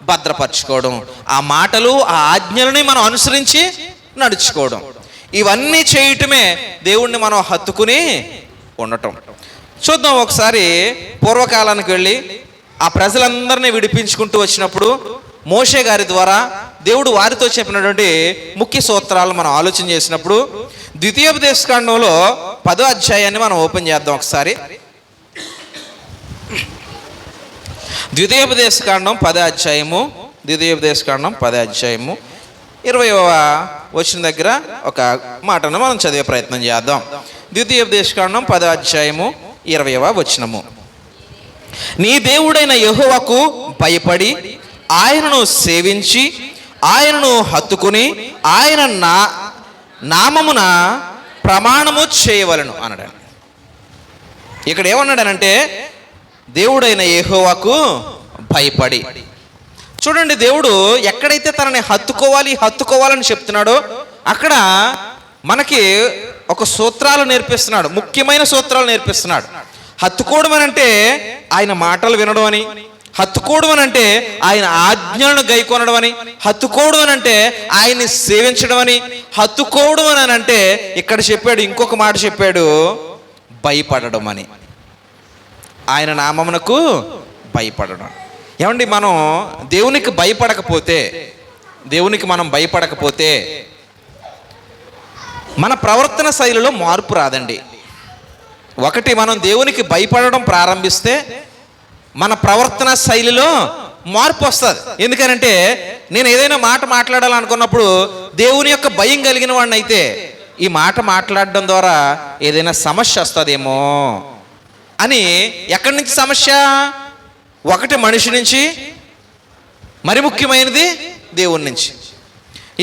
భద్రపరచుకోవడం, ఆ మాటలు ఆ ఆజ్ఞలని మనం అనుసరించి నడుచుకోవడం. ఇవన్నీ చేయటమే దేవుణ్ణి మనం హత్తుకుని ఉండటం. చూద్దాం ఒకసారి. పూర్వకాలానికి వెళ్ళి ఆ ప్రజలందరినీ విడిపించుకుంటూ వచ్చినప్పుడు మోషే గారి ద్వారా దేవుడు వారితో చెప్పినటువంటి ముఖ్య సూత్రాలు మనం ఆలోచన చేసినప్పుడు ద్వితీయోపదేశకాండంలో 10వ అధ్యాయాన్ని మనం ఓపెన్ చేద్దాం ఒకసారి. ద్వితీయోపదేశకాండం 10వ అధ్యాయము, ద్వితీయోపదేశకాండం 10వ అధ్యాయము 20వ వచనం దగ్గర ఒక మాటను మనం చదివే ప్రయత్నం చేద్దాం. ద్వితీయోపదేశకాండం 10వ అధ్యాయము 20వ వచనము. నీ దేవుడైన యెహోవాకు భయపడి ఆయనను సేవించి ఆయనను హత్తుకుని ఆయన నామమున ప్రమాణము చేయవలను అన్నాడు. ఇక్కడ ఏమన్నాడనంటే దేవుడైన యెహోవాకు భయపడి. చూడండి, దేవుడు ఎక్కడైతే తనని హత్తుకోవాలని చెప్తున్నాడో అక్కడ మనకి ఒక సూత్రాలు నేర్పిస్తున్నాడు, ముఖ్యమైన సూత్రాలు నేర్పిస్తున్నాడు. హత్తుకోవడం అని అంటే ఆయన మాటలు వినడం అని, హత్తుకోవడం అని అంటే ఆయన ఆజ్ఞలను గైకొనడం అని, హత్తుకోవడం అని అంటే ఆయన్ని సేవించడం అని, హత్తుకోవడం అని అంటే ఇక్కడ చెప్పాడు, ఇంకొక మాట చెప్పాడు, భయపడడం అని, ఆయన నామమునకు భయపడడం. ఏమండి, మనం దేవునికి భయపడకపోతే మన ప్రవర్తన శైలిలో మార్పు రాదండి. ఒకటి, మనం దేవునికి భయపడడం ప్రారంభిస్తే మన ప్రవర్తన శైలిలో మార్పు వస్తుంది. ఎందుకనంటే నేను ఏదైనా మాట మాట్లాడాలనుకున్నప్పుడు దేవుని యొక్క భయం కలిగిన వాడిని అయితే ఈ మాట మాట్లాడడం ద్వారా ఏదైనా సమస్య వస్తుందేమో అని. ఎక్కడి నుంచి సమస్య? ఒకటి మనిషి నుంచి, మరి ముఖ్యమైనది దేవుని నుంచి.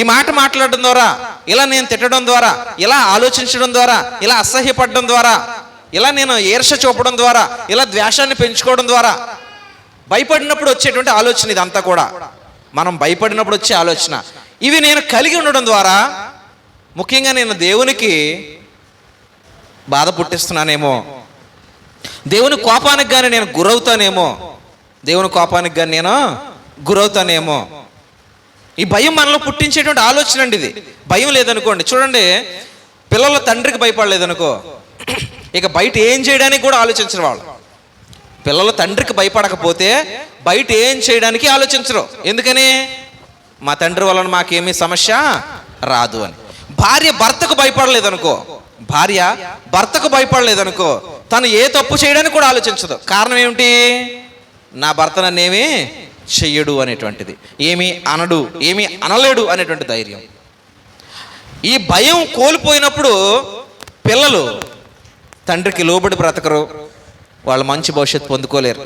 ఈ మాట మాట్లాడడం ద్వారా, ఇలా నేను తిట్టడం ద్వారా, ఇలా ఆలోచించడం ద్వారా, ఇలా అసహ్యపడడం ద్వారా, ఇలా నేను ఈర్ష చూపడం ద్వారా, ఇలా ద్వేషాన్ని పెంచుకోవడం ద్వారా, భయపడినప్పుడు వచ్చేటువంటి ఆలోచన ఇదంతా కూడా. మనం భయపడినప్పుడు వచ్చే ఆలోచన ఇవి నేను కలిగి ఉండడం ద్వారా ముఖ్యంగా నేను దేవునికి బాధ పుట్టిస్తున్నానేమో, దేవుని కోపానికి కానీ నేను గురవుతానేమో, దేవుని కోపానికి కానీ నేను గురవుతానేమో. ఈ భయం మనలో పుట్టించేటువంటి ఆలోచన అండి ఇది. భయం లేదనుకోండి, చూడండి, పిల్లల తండ్రికి భయపడలేదనుకో, ఇక బయట ఏం చేయడానికి కూడా ఆలోచించరు వాళ్ళు. పిల్లల తండ్రికి భయపడకపోతే బయట ఏం చేయడానికి ఆలోచించరు. ఎందుకని? మా తండ్రి వలన మాకేమీ సమస్య రాదు అని. భార్య భర్తకు భయపడలేదనుకో, భార్య భర్తకు భయపడలేదనుకో, తను ఏ తప్పు చేయడానికి కూడా ఆలోచించదు. కారణం ఏమిటి? నా భర్త నన్నేమీ చెయ్యడు అనేటువంటిది, ఏమీ అనడు, ఏమీ అనలేడు అనేటువంటి ధైర్యం. ఈ భయం కోల్పోయినప్పుడు పిల్లలు తండ్రికి లోబడి బ్రతకరు, వాళ్ళు మంచి భవిష్యత్తు పొందుకోలేరు.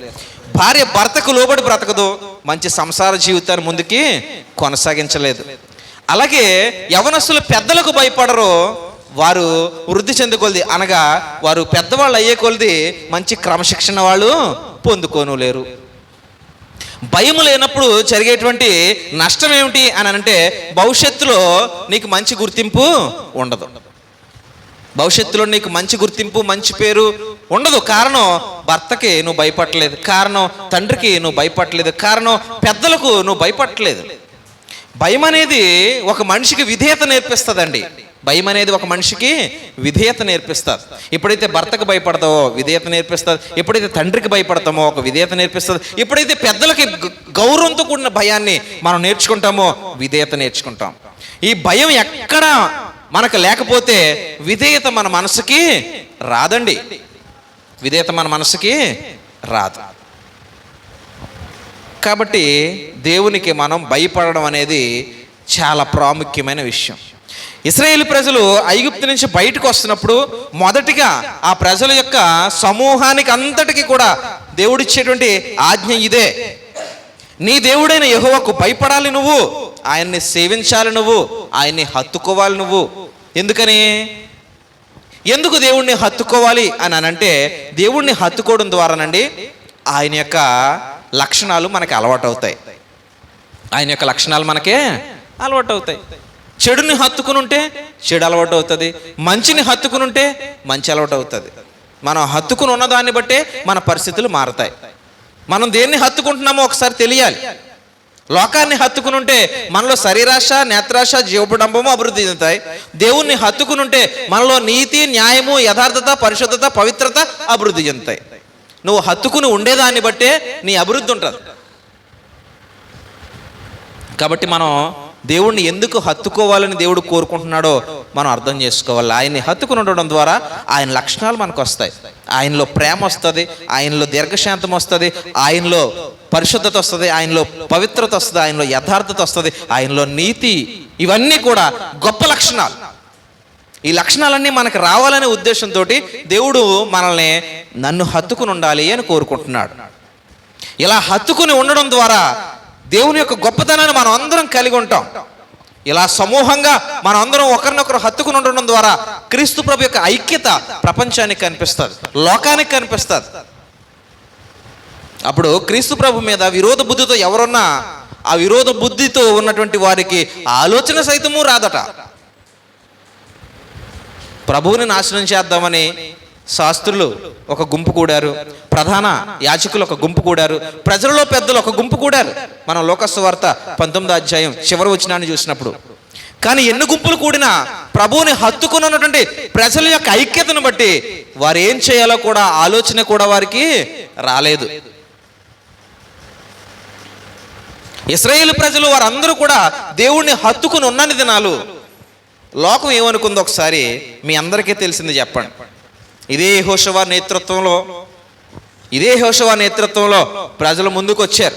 భార్య భర్తకు లోబడి బ్రతకదు, మంచి సంసార జీవితాన్ని ముందుకి కొనసాగించలేదు. అలాగే యవనస్తులు పెద్దలకు భయపడరు, వారు వృద్ధి చెందుకొలది, అనగా వారు పెద్దవాళ్ళు అయ్యే కొలది మంచి క్రమశిక్షణ వాళ్ళు పొందుకోను లేరు. భయం లేనప్పుడు జరిగేటువంటి నష్టం ఏమిటి అని అంటే, భవిష్యత్తులో నీకు మంచి గుర్తింపు ఉండదు. భవిష్యత్తులో నీకు మంచి గుర్తింపు, మంచి పేరు ఉండదు. కారణం భర్తకి నువ్వు భయపడలేదు, కారణం తండ్రికి నువ్వు భయపడలేదు, కారణం పెద్దలకు నువ్వు భయపడలేదు. భయం అనేది ఒక మనిషికి విధేయత నేర్పిస్తుందండి. భయం అనేది ఒక మనిషికి విధేయత నేర్పిస్తుంది. ఎప్పుడైతే భర్తకు భయపడతావో విధేయత నేర్పిస్తుంది, ఎప్పుడైతే తండ్రికి భయపడతామో ఒక విధేయత నేర్పిస్తుంది, ఎప్పుడైతే పెద్దలకి గౌరవంతో కూడిన భయాన్ని మనం నేర్చుకుంటామో విధేయత నేర్చుకుంటాం. ఈ భయం ఎక్కడ మనకు లేకపోతే విధేయత మన మనసుకి రాదండి. విధేయత మన మనసుకి రాదు. కాబట్టి దేవునికి మనం భయపడడం అనేది చాలా ప్రాముఖ్యమైన విషయం. ఇశ్రాయేలు ప్రజలు ఐగుప్తు నుంచి బయటకు వస్తున్నప్పుడు మొదటిగా ఆ ప్రజల యొక్క సమూహానికి అంతటికి కూడా దేవుడిచ్చేటువంటి ఆజ్ఞ ఇదే: నీ దేవుడైన యెహోవాకు భయపడాలి నువ్వు, ఆయన్ని సేవించాలి నువ్వు, ఆయన్ని హత్తుకోవాలి నువ్వు. ఎందుకని? ఎందుకు దేవుణ్ణి హత్తుకోవాలి అని అంటే, దేవుణ్ణి హత్తుకోవడం ద్వారానండి ఆయన యొక్క లక్షణాలు మనకి అలవాటు అవుతాయి. ఆయన యొక్క లక్షణాలు మనకే అలవాటు అవుతాయి. చెడుని హత్తుకుని ఉంటే చెడు అలవాటు అవుతుంది, మంచిని హత్తుకుని ఉంటే మంచి అలవాటు అవుతుంది. మనం హత్తుకుని ఉన్నదాన్ని బట్టే మన పరిస్థితులు మారతాయి. మనం దేన్ని హత్తుకుంటున్నామో ఒకసారి తెలియాలి. లోకాన్ని హత్తుకుని ఉంటే మనలో శరీరాశ, నేత్రాశ, జీవపడంబము అభివృద్ధి చెందుతాయి. దేవుణ్ణి హత్తుకుని ఉంటే మనలో నీతి, న్యాయము, యథార్థత, పరిశుద్ధత, పవిత్రత అభివృద్ధి చెందుతాయి. నువ్వు హత్తుకుని ఉండేదాన్ని బట్టే నీ అభివృద్ధి ఉంటుంది. కాబట్టి మనం దేవుణ్ణి ఎందుకు హత్తుకోవాలని దేవుడు కోరుకుంటున్నాడో మనం అర్థం చేసుకోవాలి. ఆయన్ని హత్తుకుని ఉండడం ద్వారా ఆయన లక్షణాలు మనకు వస్తాయి. ఆయనలో ప్రేమ వస్తుంది, ఆయనలో దీర్ఘశాంతం వస్తుంది, ఆయనలో పరిశుద్ధత వస్తుంది, ఆయనలో పవిత్రత వస్తుంది, ఆయనలో యథార్థత వస్తుంది, ఆయనలో నీతి. ఇవన్నీ కూడా గొప్ప లక్షణాలు. ఈ లక్షణాలన్నీ మనకు రావాలనే ఉద్దేశంతో దేవుడు మనల్ని నన్ను హత్తుకుని ఉండాలి అని కోరుకుంటున్నాడు. ఇలా హత్తుకుని ఉండడం ద్వారా దేవుని యొక్క గొప్పతనాన్ని మనం అందరం కలిగి ఉంటాం. ఇలా సమూహంగా మనం అందరం ఒకరినొకరు హత్తుకుని ఉండడం ద్వారా క్రీస్తు ప్రభు యొక్క ఐక్యత ప్రపంచానికి కనిపిస్తుంది, లోకానికి కనిపిస్తుంది. అప్పుడు క్రీస్తు ప్రభు మీద విరోధ బుద్ధితో ఎవరున్నా ఆ విరోధ బుద్ధితో ఉన్నటువంటి వారికి ఆలోచన సైతము రాదట. ప్రభువుని నాశనం చేద్దామని శాస్త్రులు ఒక గుంపు కూడారు, ప్రధాన యాజకులు ఒక గుంపు కూడారు, ప్రజలలో పెద్దలు ఒక గుంపు కూడారు. మనం లోకసువార్త 19వ అధ్యాయం చివరి వచనాన్ని చూసినప్పుడు. కానీ ఎన్ని గుంపులు కూడినా ప్రభువుని హత్తుకుని ఉన్నటువంటి ప్రజల యొక్క ఐక్యతను బట్టి వారు ఏం చేయాలో కూడా ఆలోచన కూడా వారికి రాలేదు. ఇశ్రాయేలు ప్రజలు వారందరూ కూడా దేవుణ్ణి హత్తుకుని ఉన్నన్ని దినాలు లోకం ఏమనుకుందో ఒకసారి మీ అందరికీ తెలిసింది చెప్పండి. ఇదే యెహోషువ నేతృత్వంలో ప్రజలు ముందుకు వచ్చారు.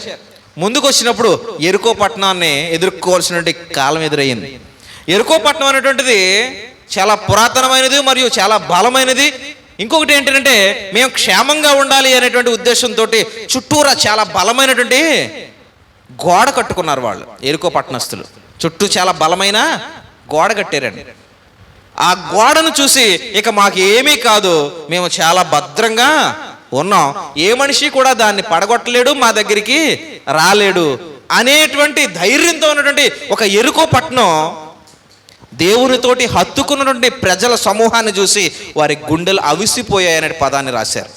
ముందుకు వచ్చినప్పుడు యెరికో పట్టణాన్ని ఎదుర్కోవాల్సినటువంటి కాలం ఎదురయ్యింది. యెరికో పట్టణం అనేటువంటిది చాలా పురాతనమైనది మరియు చాలా బలమైనది. ఇంకొకటి ఏంటంటే మేము క్షేమంగా ఉండాలి అనేటువంటి ఉద్దేశంతో చుట్టూరా చాలా బలమైనటువంటి గోడ కట్టుకున్నారు వాళ్ళు. యెరికో పట్టణస్థులు చుట్టూ చాలా బలమైన గోడ కట్టారండి. ఆ గోడను చూసి ఇక మాకు ఏమీ కాదు, మేము చాలా భద్రంగా ఉన్నాం, ఏ మనిషి కూడా దాన్ని పడగొట్టలేడు, మా దగ్గరికి రాలేడు అనేటువంటి ధైర్యంతో ఉన్నటువంటి ఒక యెరికో పట్టణం దేవునితోటి హత్తుకున్నటువంటి ప్రజల సమూహాన్ని చూసి వారి గుండెలు అవిసిపోయాయనే పదాన్ని రాశారు.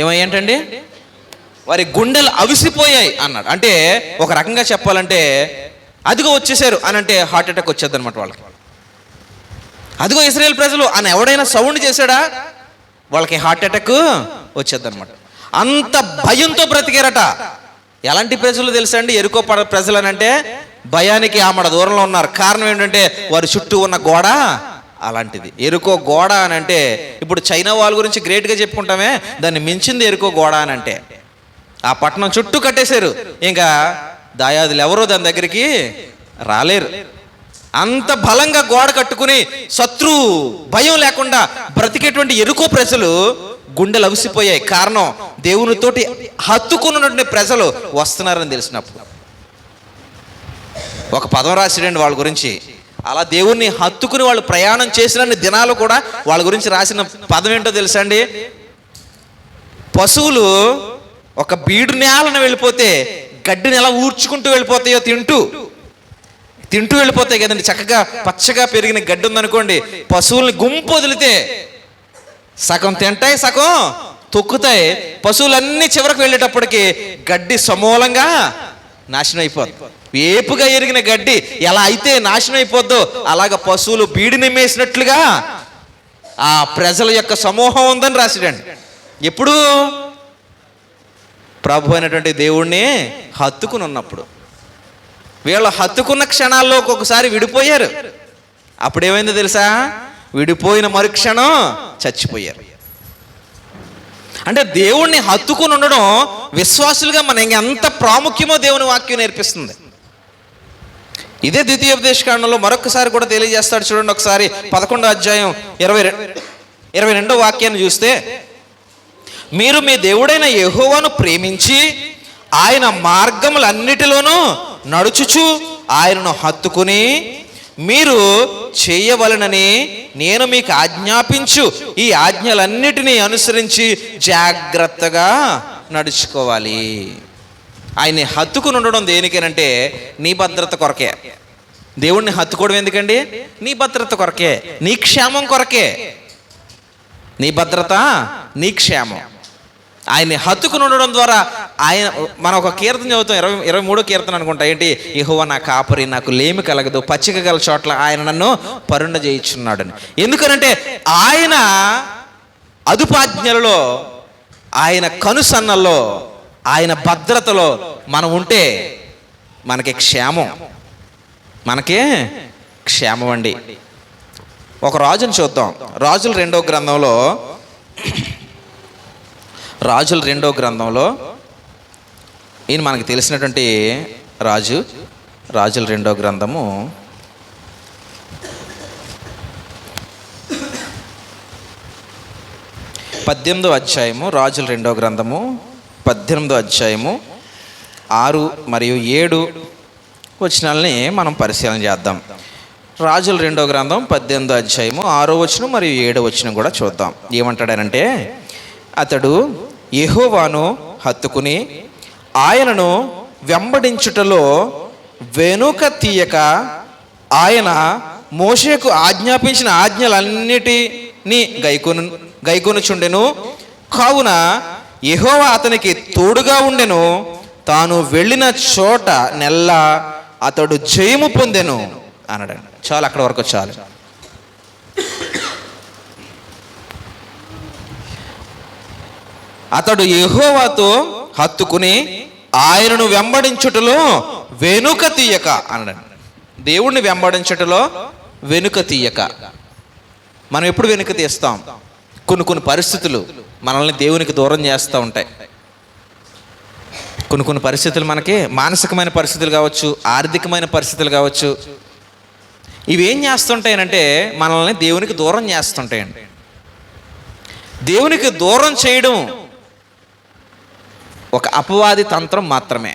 ఏమయ్యంటండి? వారి గుండెలు అవిసిపోయాయి అన్నాడు. అంటే ఒక రకంగా చెప్పాలంటే అదిగో వచ్చేసారు అని అంటే హార్ట్ అటాక్ వచ్చేది అనమాట వాళ్ళకి. అదిగో ఇశ్రాయేల్ ప్రజలు అని ఎవడైనా సౌండ్ చేశాడా వాళ్ళకి హార్ట్ అటాక్ వచ్చేది అనమాట. అంత భయంతో బ్రతికారట. ఎలాంటి ప్రజలు తెలుసా అండి యెరికో ప్రజలు అని అంటే? భయానికి ఆమడ దూరంలో ఉన్నారు. కారణం ఏంటంటే వారి చుట్టూ ఉన్న గోడ అలాంటిది. యెరికో గోడ అని అంటే ఇప్పుడు చైనా వాళ్ళ గురించి గ్రేట్గా చెప్పుకుంటామే, దాన్ని మించింది యెరికో గోడ అని అంటే. ఆ పట్టణం చుట్టూ కట్టేశారు, ఇంకా దాయాదులు ఎవరో దాని దగ్గరికి రాలేరు. అంత బలంగా గోడ కట్టుకుని శత్రు భయం లేకుండా బ్రతికేటువంటి యెరికో ప్రజలు గుండెలు అవిసిపోయాయి. కారణం దేవునితోటి హత్తుకున్నటువంటి ప్రజలు వస్తున్నారని తెలిసినప్పుడు. ఒక పదం రాసిడండి వాళ్ళ గురించి. అలా దేవుణ్ణి హత్తుకుని వాళ్ళు ప్రయాణం చేసిన దినాలు కూడా వాళ్ళ గురించి రాసిన పదం ఏంటో తెలుసా అండి? పశువులు ఒక బీడు నేలను వెళ్ళిపోతే గడ్డిని ఎలా ఊర్చుకుంటూ వెళ్ళిపోతాయో తింటూ వెళ్ళిపోతాయి కదండి. చక్కగా పచ్చగా పెరిగిన గడ్డి ఉందనుకోండి, పశువుల్ని గుంపు వదిలితే సగం తింటాయి, సగం తొక్కుతాయి. పశువులన్నీ చివరికి వెళ్ళేటప్పటికి గడ్డి సమూలంగా నాశనం అయిపోద్ది. వేపుగా ఎరిగిన గడ్డి ఎలా అయితే నాశనం అయిపోద్దో అలాగ పశువులు బీడిని మేసినట్లుగా ఆ ప్రజల యొక్క సమూహం ఉందని రాసిడండి. ఎప్పుడు? ప్రభు అయినటువంటి దేవుణ్ణి హత్తుకుని ఉన్నప్పుడు. వీళ్ళు హత్తుకున్న క్షణాల్లో ఒక్కొక్కసారి విడిపోయారు. అప్పుడేమైందో తెలుసా? విడిపోయిన మరుక్షణం చచ్చిపోయారు. అంటే దేవుణ్ణి హత్తుకుని ఉండడం విశ్వాసులుగా మనం ఎంత ప్రాముఖ్యమో దేవుని వాక్యం నేర్పిస్తుంది. ఇదే ద్వితీయోపదేశకాండంలో మరొకసారి కూడా తెలియజేస్తాడు. చూడండి ఒకసారి 11వ అధ్యాయం 22వ వాక్యాన్ని చూస్తే, మీరు మీ దేవుడైన యెహోవాను ప్రేమించి ఆయన మార్గములన్నిటిలోనూ నడుచుచు ఆయనను హత్తుకుని మీరు చేయవలనని నేను మీకు ఆజ్ఞాపించు ఈ ఆజ్ఞలన్నిటినీ అనుసరించి జాగ్రత్తగా నడుచుకోవాలి. ఆయన్ని హత్తుకుని ఉండడం దేనికేనంటే నీ భద్రత కొరకే. దేవుణ్ణి హత్తుకోవడం ఎందుకండి? నీ భద్రత కొరకే, నీ క్షేమం కొరకే. నీ భద్రత, నీ క్షేమం. ఆయన్ని హత్తుకుని ఉండడం ద్వారా ఆయన, మనం ఒక కీర్తన చదువుతాం, 23వ కీర్తన అనుకుంటా. ఏంటి? యెహోవా నా కాపరి, నాకు లేమి కలగదు, పచ్చిక గల చోట్ల ఆయన నన్ను పరుండ చేయించున్నాడని. ఎందుకనంటే ఆయన అదుపాజ్ఞలలో, ఆయన కనుసన్నల్లో, ఆయన భద్రతలో మనం ఉంటే మనకి క్షేమం, మనకే క్షేమం అండి. ఒక రాజుని చూద్దాం. రాజుల 2వ గ్రంథంలో ఈయన మనకు తెలిసినటువంటి రాజుల 2వ గ్రంథము 18వ అధ్యాయము. రాజుల 2వ గ్రంథము 18వ అధ్యాయము 6 మరియు 7 వచనాలని మనం పరిశీలన చేద్దాం. రాజుల 2వ గ్రంథం 18వ అధ్యాయము 6వ వచనం మరియు 7వ వచనం కూడా చూద్దాం. ఏమంటాడనంటే, అతడు యెహోవాను హత్తుకుని ఆయనను వెంబడించుటలో వెనుక తీయక ఆయన మోషేకు ఆజ్ఞాపించిన ఆజ్ఞలన్నిటినీ గైకొనుచుండెను. కావున యెహోవా అతనికి తోడుగా ఉండెను. తాను వెళ్ళిన చోట నెల్ల అతడు జయము పొందెను అన్నాడు. చాలు, అక్కడ వరకు చాలు. అతడు యెహోవాతో హత్తుకుని ఆయనను వెంబడించుటలో వెనుక తీయక అన్నాడు. దేవుణ్ణి వెంబడించుటలో వెనుక తీయక. మనం ఎప్పుడు వెనుక తీస్తాం? కొన్ని పరిస్థితులు మనల్ని దేవునికి దూరం చేస్తూ ఉంటాయి. కొన్ని పరిస్థితులు మనకి మానసికమైన పరిస్థితులు కావచ్చు, ఆర్థికమైన పరిస్థితులు కావచ్చు, ఇవేం చేస్తుంటాయనంటే మనల్ని దేవునికి దూరం చేస్తుంటాయండి. దేవునికి దూరం చేయడం ఒక అపవాది తంత్రం మాత్రమే.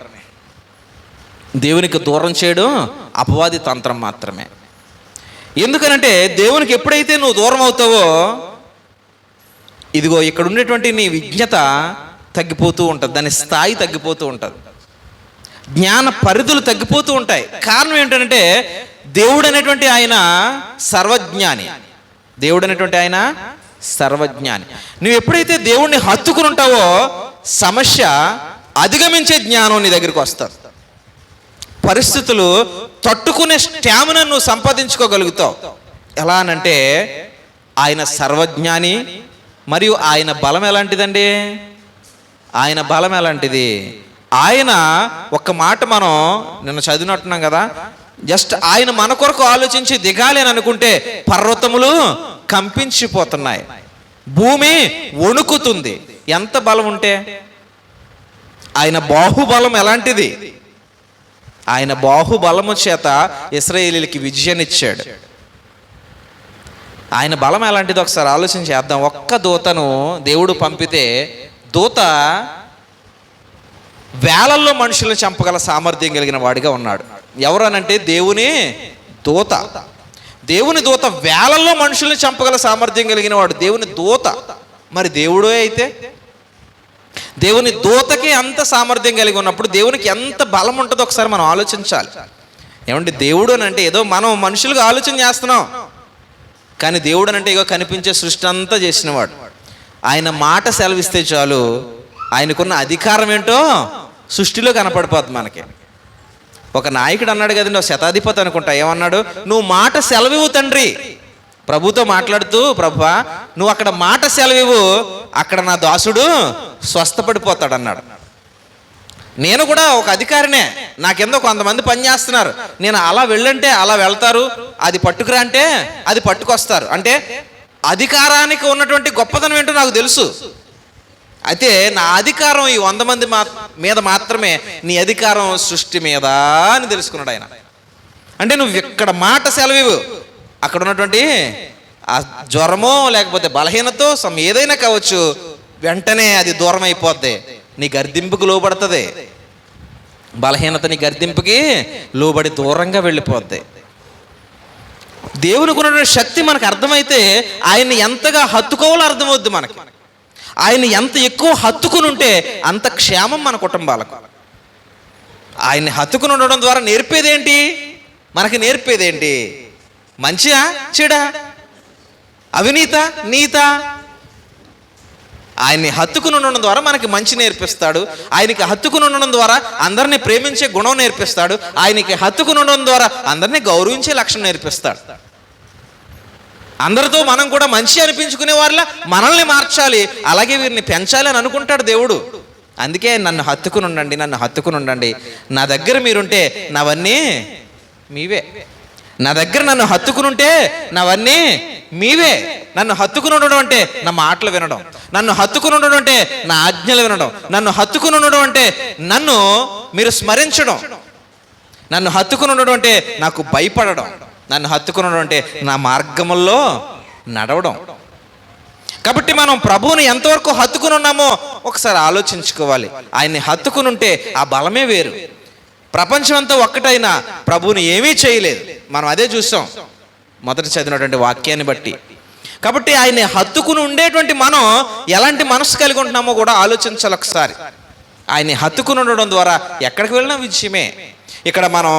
దేవునికి దూరం చేయడం అపవాది తంత్రం మాత్రమే. ఎందుకనంటే దేవునికి ఎప్పుడైతే నువ్వు దూరం అవుతావో, ఇదిగో ఇక్కడ ఉండేటువంటి నీ విజ్ఞత తగ్గిపోతూ ఉంటుంది, దాని స్థాయి తగ్గిపోతూ ఉంటుంది, జ్ఞాన పరిధులు తగ్గిపోతూ ఉంటాయి. కారణం ఏంటంటే దేవుడు అనేటువంటి ఆయన సర్వజ్ఞాని. దేవుడు అనేటువంటి ఆయన సర్వజ్ఞాని. నువ్వు ఎప్పుడైతే దేవుణ్ణి హత్తుకుని ఉంటావో సమస్య అధిగమించే జ్ఞానం నీ దగ్గరికి వస్తుంది. పరిస్థితులు తట్టుకునే స్టామినా నువ్వు సంపాదించుకోగలుగుతావు. ఎలా అనంటే ఆయన సర్వజ్ఞాని, మరియు ఆయన బలం ఎలాంటిదండి? ఆయన బలం ఎలాంటిది? ఆయన ఒక్క మాట మనం నిన్న చదివినట్టున్నాం కదా, జస్ట్ ఆయన మన కొరకు ఆలోచించి దిగాలి అని అనుకుంటే పర్వతములు కంపించిపోతున్నాయి, భూమి వణుకుతుంది. ఎంత బలం ఉంటే? ఆయన బాహుబలం ఎలాంటిది? ఆయన బాహుబలము చేత ఇశ్రాయేలీయులకి విజయాన్నిచ్చాడు. ఆయన బలం ఎలాంటిది ఒకసారి ఆలోచన చేద్దాం. ఒక్క దూతను దేవుడు పంపితే దూత వేలల్లో మనుషులను చంపగల సామర్థ్యం కలిగిన వాడిగా ఉన్నాడు. ఎవరు అనంటే దేవుని దూత. దేవుని దూత వేలల్లో మనుషుల్ని చంపగల సామర్థ్యం కలిగిన వాడు దేవుని దూత. మరి దేవుడే అయితే దేవుని దూతకి అంత సామర్థ్యం కలిగి ఉన్నప్పుడు దేవునికి ఎంత బలం ఉంటుందో ఒకసారి మనం ఆలోచించాలి. ఏమంటే దేవుడు అని అంటే ఏదో మనం మనుషులుగా ఆలోచన చేస్తున్నాం, కానీ దేవుడు అని అంటే ఇగో కనిపించే సృష్టి అంతా చేసినవాడు. ఆయన మాట సెలవిస్తే చాలు, ఆయనకున్న అధికారం ఏంటో సృష్టిలో కనపడిపోతుంది మనకి. ఒక నాయకుడు అన్నాడు కదండి, ఒక శతాధిపతి అనుకుంటా, ఏమన్నాడు? నువ్వు మాట సెలవివు తండ్రి. ప్రభుతో మాట్లాడుతూ, ప్రభువా నువ్వు అక్కడ మాట సెలవివు, అక్కడ నా దాసుడు స్వస్థపడిపోతాడు అన్నాడు. నేను కూడా ఒక అధికారినే, నాకెందో కొంతమంది పని చేస్తున్నారు, నేను అలా వెళ్ళంటే అలా వెళ్తారు, అది పట్టుకురా అంటే అది పట్టుకొస్తారు. అంటే అధికారానికి ఉన్నటువంటి గొప్పతనం ఏంటో నాకు తెలుసు. అయితే నా అధికారం ఈ 100 మంది మీద మాత్రమే, నీ అధికారం సృష్టి మీద అని తెలుసుకున్నాడు ఆయన. అంటే నువ్వు ఇక్కడ మాట సెలవివు, అక్కడ ఉన్నటువంటి ఆ జ్వరమో లేకపోతే బలహీనతో ఏదైనా కావచ్చు, వెంటనే అది దూరం అయిపోద్ది, నీ గర్దింపుకు లోబడుతుంది. బలహీనత నీ గర్దింపుకి లోబడి దూరంగా వెళ్ళిపోద్ది. దేవునికి ఉన్నటువంటి శక్తి మనకు అర్థమైతే ఆయన్ని ఎంతగా హత్తుకోవాలో అర్థమవుద్ది మనకి. ఆయన్ని ఎంత ఎక్కువ హత్తుకుని ఉంటే అంత క్షేమం మన కుటుంబాలకు. ఆయన్ని హత్తుకుని ఉండడం ద్వారా నేర్పేదేంటి? మనకి నేర్పేదేంటి? మంచిగా చెడా, అవినీత నీత? ఆయన్ని హత్తుకుని ఉండడం ద్వారా మనకి మంచి నేర్పిస్తాడు. ఆయనకి హత్తుకుని ఉండడం ద్వారా అందరినీ ప్రేమించే గుణం నేర్పిస్తాడు. ఆయనకి హత్తుకుని ఉండడం ద్వారా అందరినీ గౌరవించే లక్షణం నేర్పిస్తాడు. అందరితో మనం కూడా మంచి అనిపించుకునే వారిలా మనల్ని మార్చాలి, అలాగే వీరిని పెంచాలి అని అనుకుంటాడు దేవుడు. అందుకే నన్ను హత్తుకుని ఉండండి, నన్ను హత్తుకుని ఉండండి, నా దగ్గర మీరుంటే నావన్నీ మీవే. నా దగ్గర నన్ను హత్తుకుని ఉంటే నావన్నీ మీవే. నన్ను హత్తుకుని ఉండడం అంటే నా మాటలు వినడం, నన్ను హత్తుకుని ఉండడం అంటే నా ఆజ్ఞలు వినడం, నన్ను హత్తుకుని ఉండడం అంటే నన్ను మీరు స్మరించడం, నన్ను హత్తుకుని ఉండడం అంటే నాకు భయపడడం, నన్ను హత్తుకుని ఉండడం అంటే నా మార్గముల్లో నడవడం. కాబట్టి మనం ప్రభువుని ఎంతవరకు హత్తుకుని ఉన్నామో ఒకసారి ఆలోచించుకోవాలి. ఆయన్ని హత్తుకుని ఉంటే ఆ బలమే వేరు. ప్రపంచం అంతా ఒక్కటైనా ప్రభువుని ఏమీ చేయలేదు. మనం అదే చూస్తాం మొదట చదివినటువంటి వాక్యాన్ని బట్టి. కాబట్టి ఆయన్ని హత్తుకుని ఉండేటువంటి మనం ఎలాంటి మనసు కలిగి ఉంటున్నామో కూడా ఆలోచించాలి ఒకసారి. ఆయన్ని హత్తుకుని ఉండడం ద్వారా ఎక్కడికి వెళ్ళినా విజయమే. ఇక్కడ మనం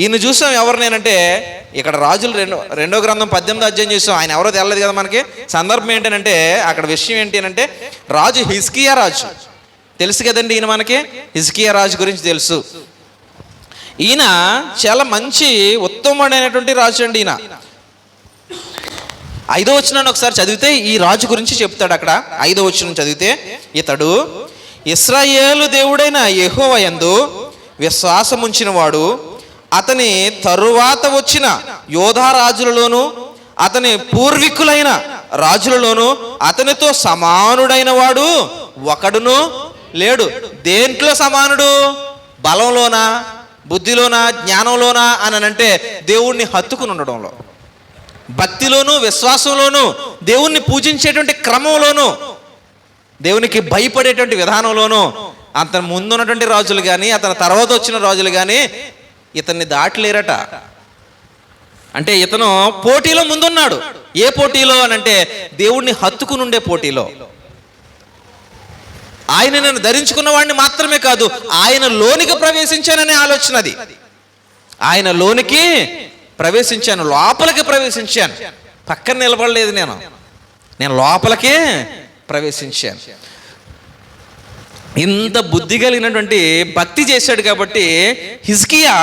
ఈయన చూసాం ఎవరినేనంటే, ఇక్కడ రాజులు రెండో గ్రంథం 18వ అధ్యాయం చూసాం. ఆయన ఎవరో తెల్లదు కదా మనకి. సందర్భం ఏంటంటే, అక్కడ విషయం ఏంటి అంటే రాజు హిజ్కియా రాజు. తెలుసు కదండి ఈయన మనకి. హిజ్కియా రాజు గురించి తెలుసు. ఈయన చాలా మంచి ఉత్తమమైనటువంటి రాజు అండి. ఈయన 5వ వచనాన్ని ఒకసారి చదివితే ఈ రాజు గురించి చెప్తాడు. అక్కడ 5వ వచనం చదివితే, ఇతడు ఇశ్రాయేలు దేవుడైన యెహోవా యందు విశ్వాసముంచిన వాడు, అతని తరువాత వచ్చిన యోధారాజులలోను అతని పూర్వీకులైన రాజులలోను అతనితో సమానుడైన వాడు ఒకడును లేడు. దేంట్లో సమానుడు? బలంలోనా? బుద్ధిలోనా, జ్ఞానంలోనా అని అంటే దేవుణ్ణి హత్తుకుని ఉండడంలో, భక్తిలోను, విశ్వాసంలోను, దేవుణ్ణి పూజించేటువంటి క్రమంలోను, దేవునికి భయపడేటువంటి విధానంలోను అతని ముందున్నటువంటి రాజులు కానీ అతని తర్వాత వచ్చిన రాజులు కానీ ఇతన్ని దాటలేరట. అంటే ఇతను పోటీలో ముందున్నాడు. ఏ పోటీలో అని అంటే దేవుణ్ణి హత్తుకుని ఉండే పోటీలో. ఆయన నేను ధరించుకున్న వాడిని మాత్రమే కాదు, ఆయన లోనికి ప్రవేశించాననే ఆలోచన అది. ఆయన లోనికి ప్రవేశించాను, లోపలికి ప్రవేశించాను, పక్కన నిలబడలేదు, నేను లోపలికే ప్రవేశించాను. ఇంత బుద్ధి కలిగినటువంటి భక్తి చేశాడు కాబట్టి హిజ్కియా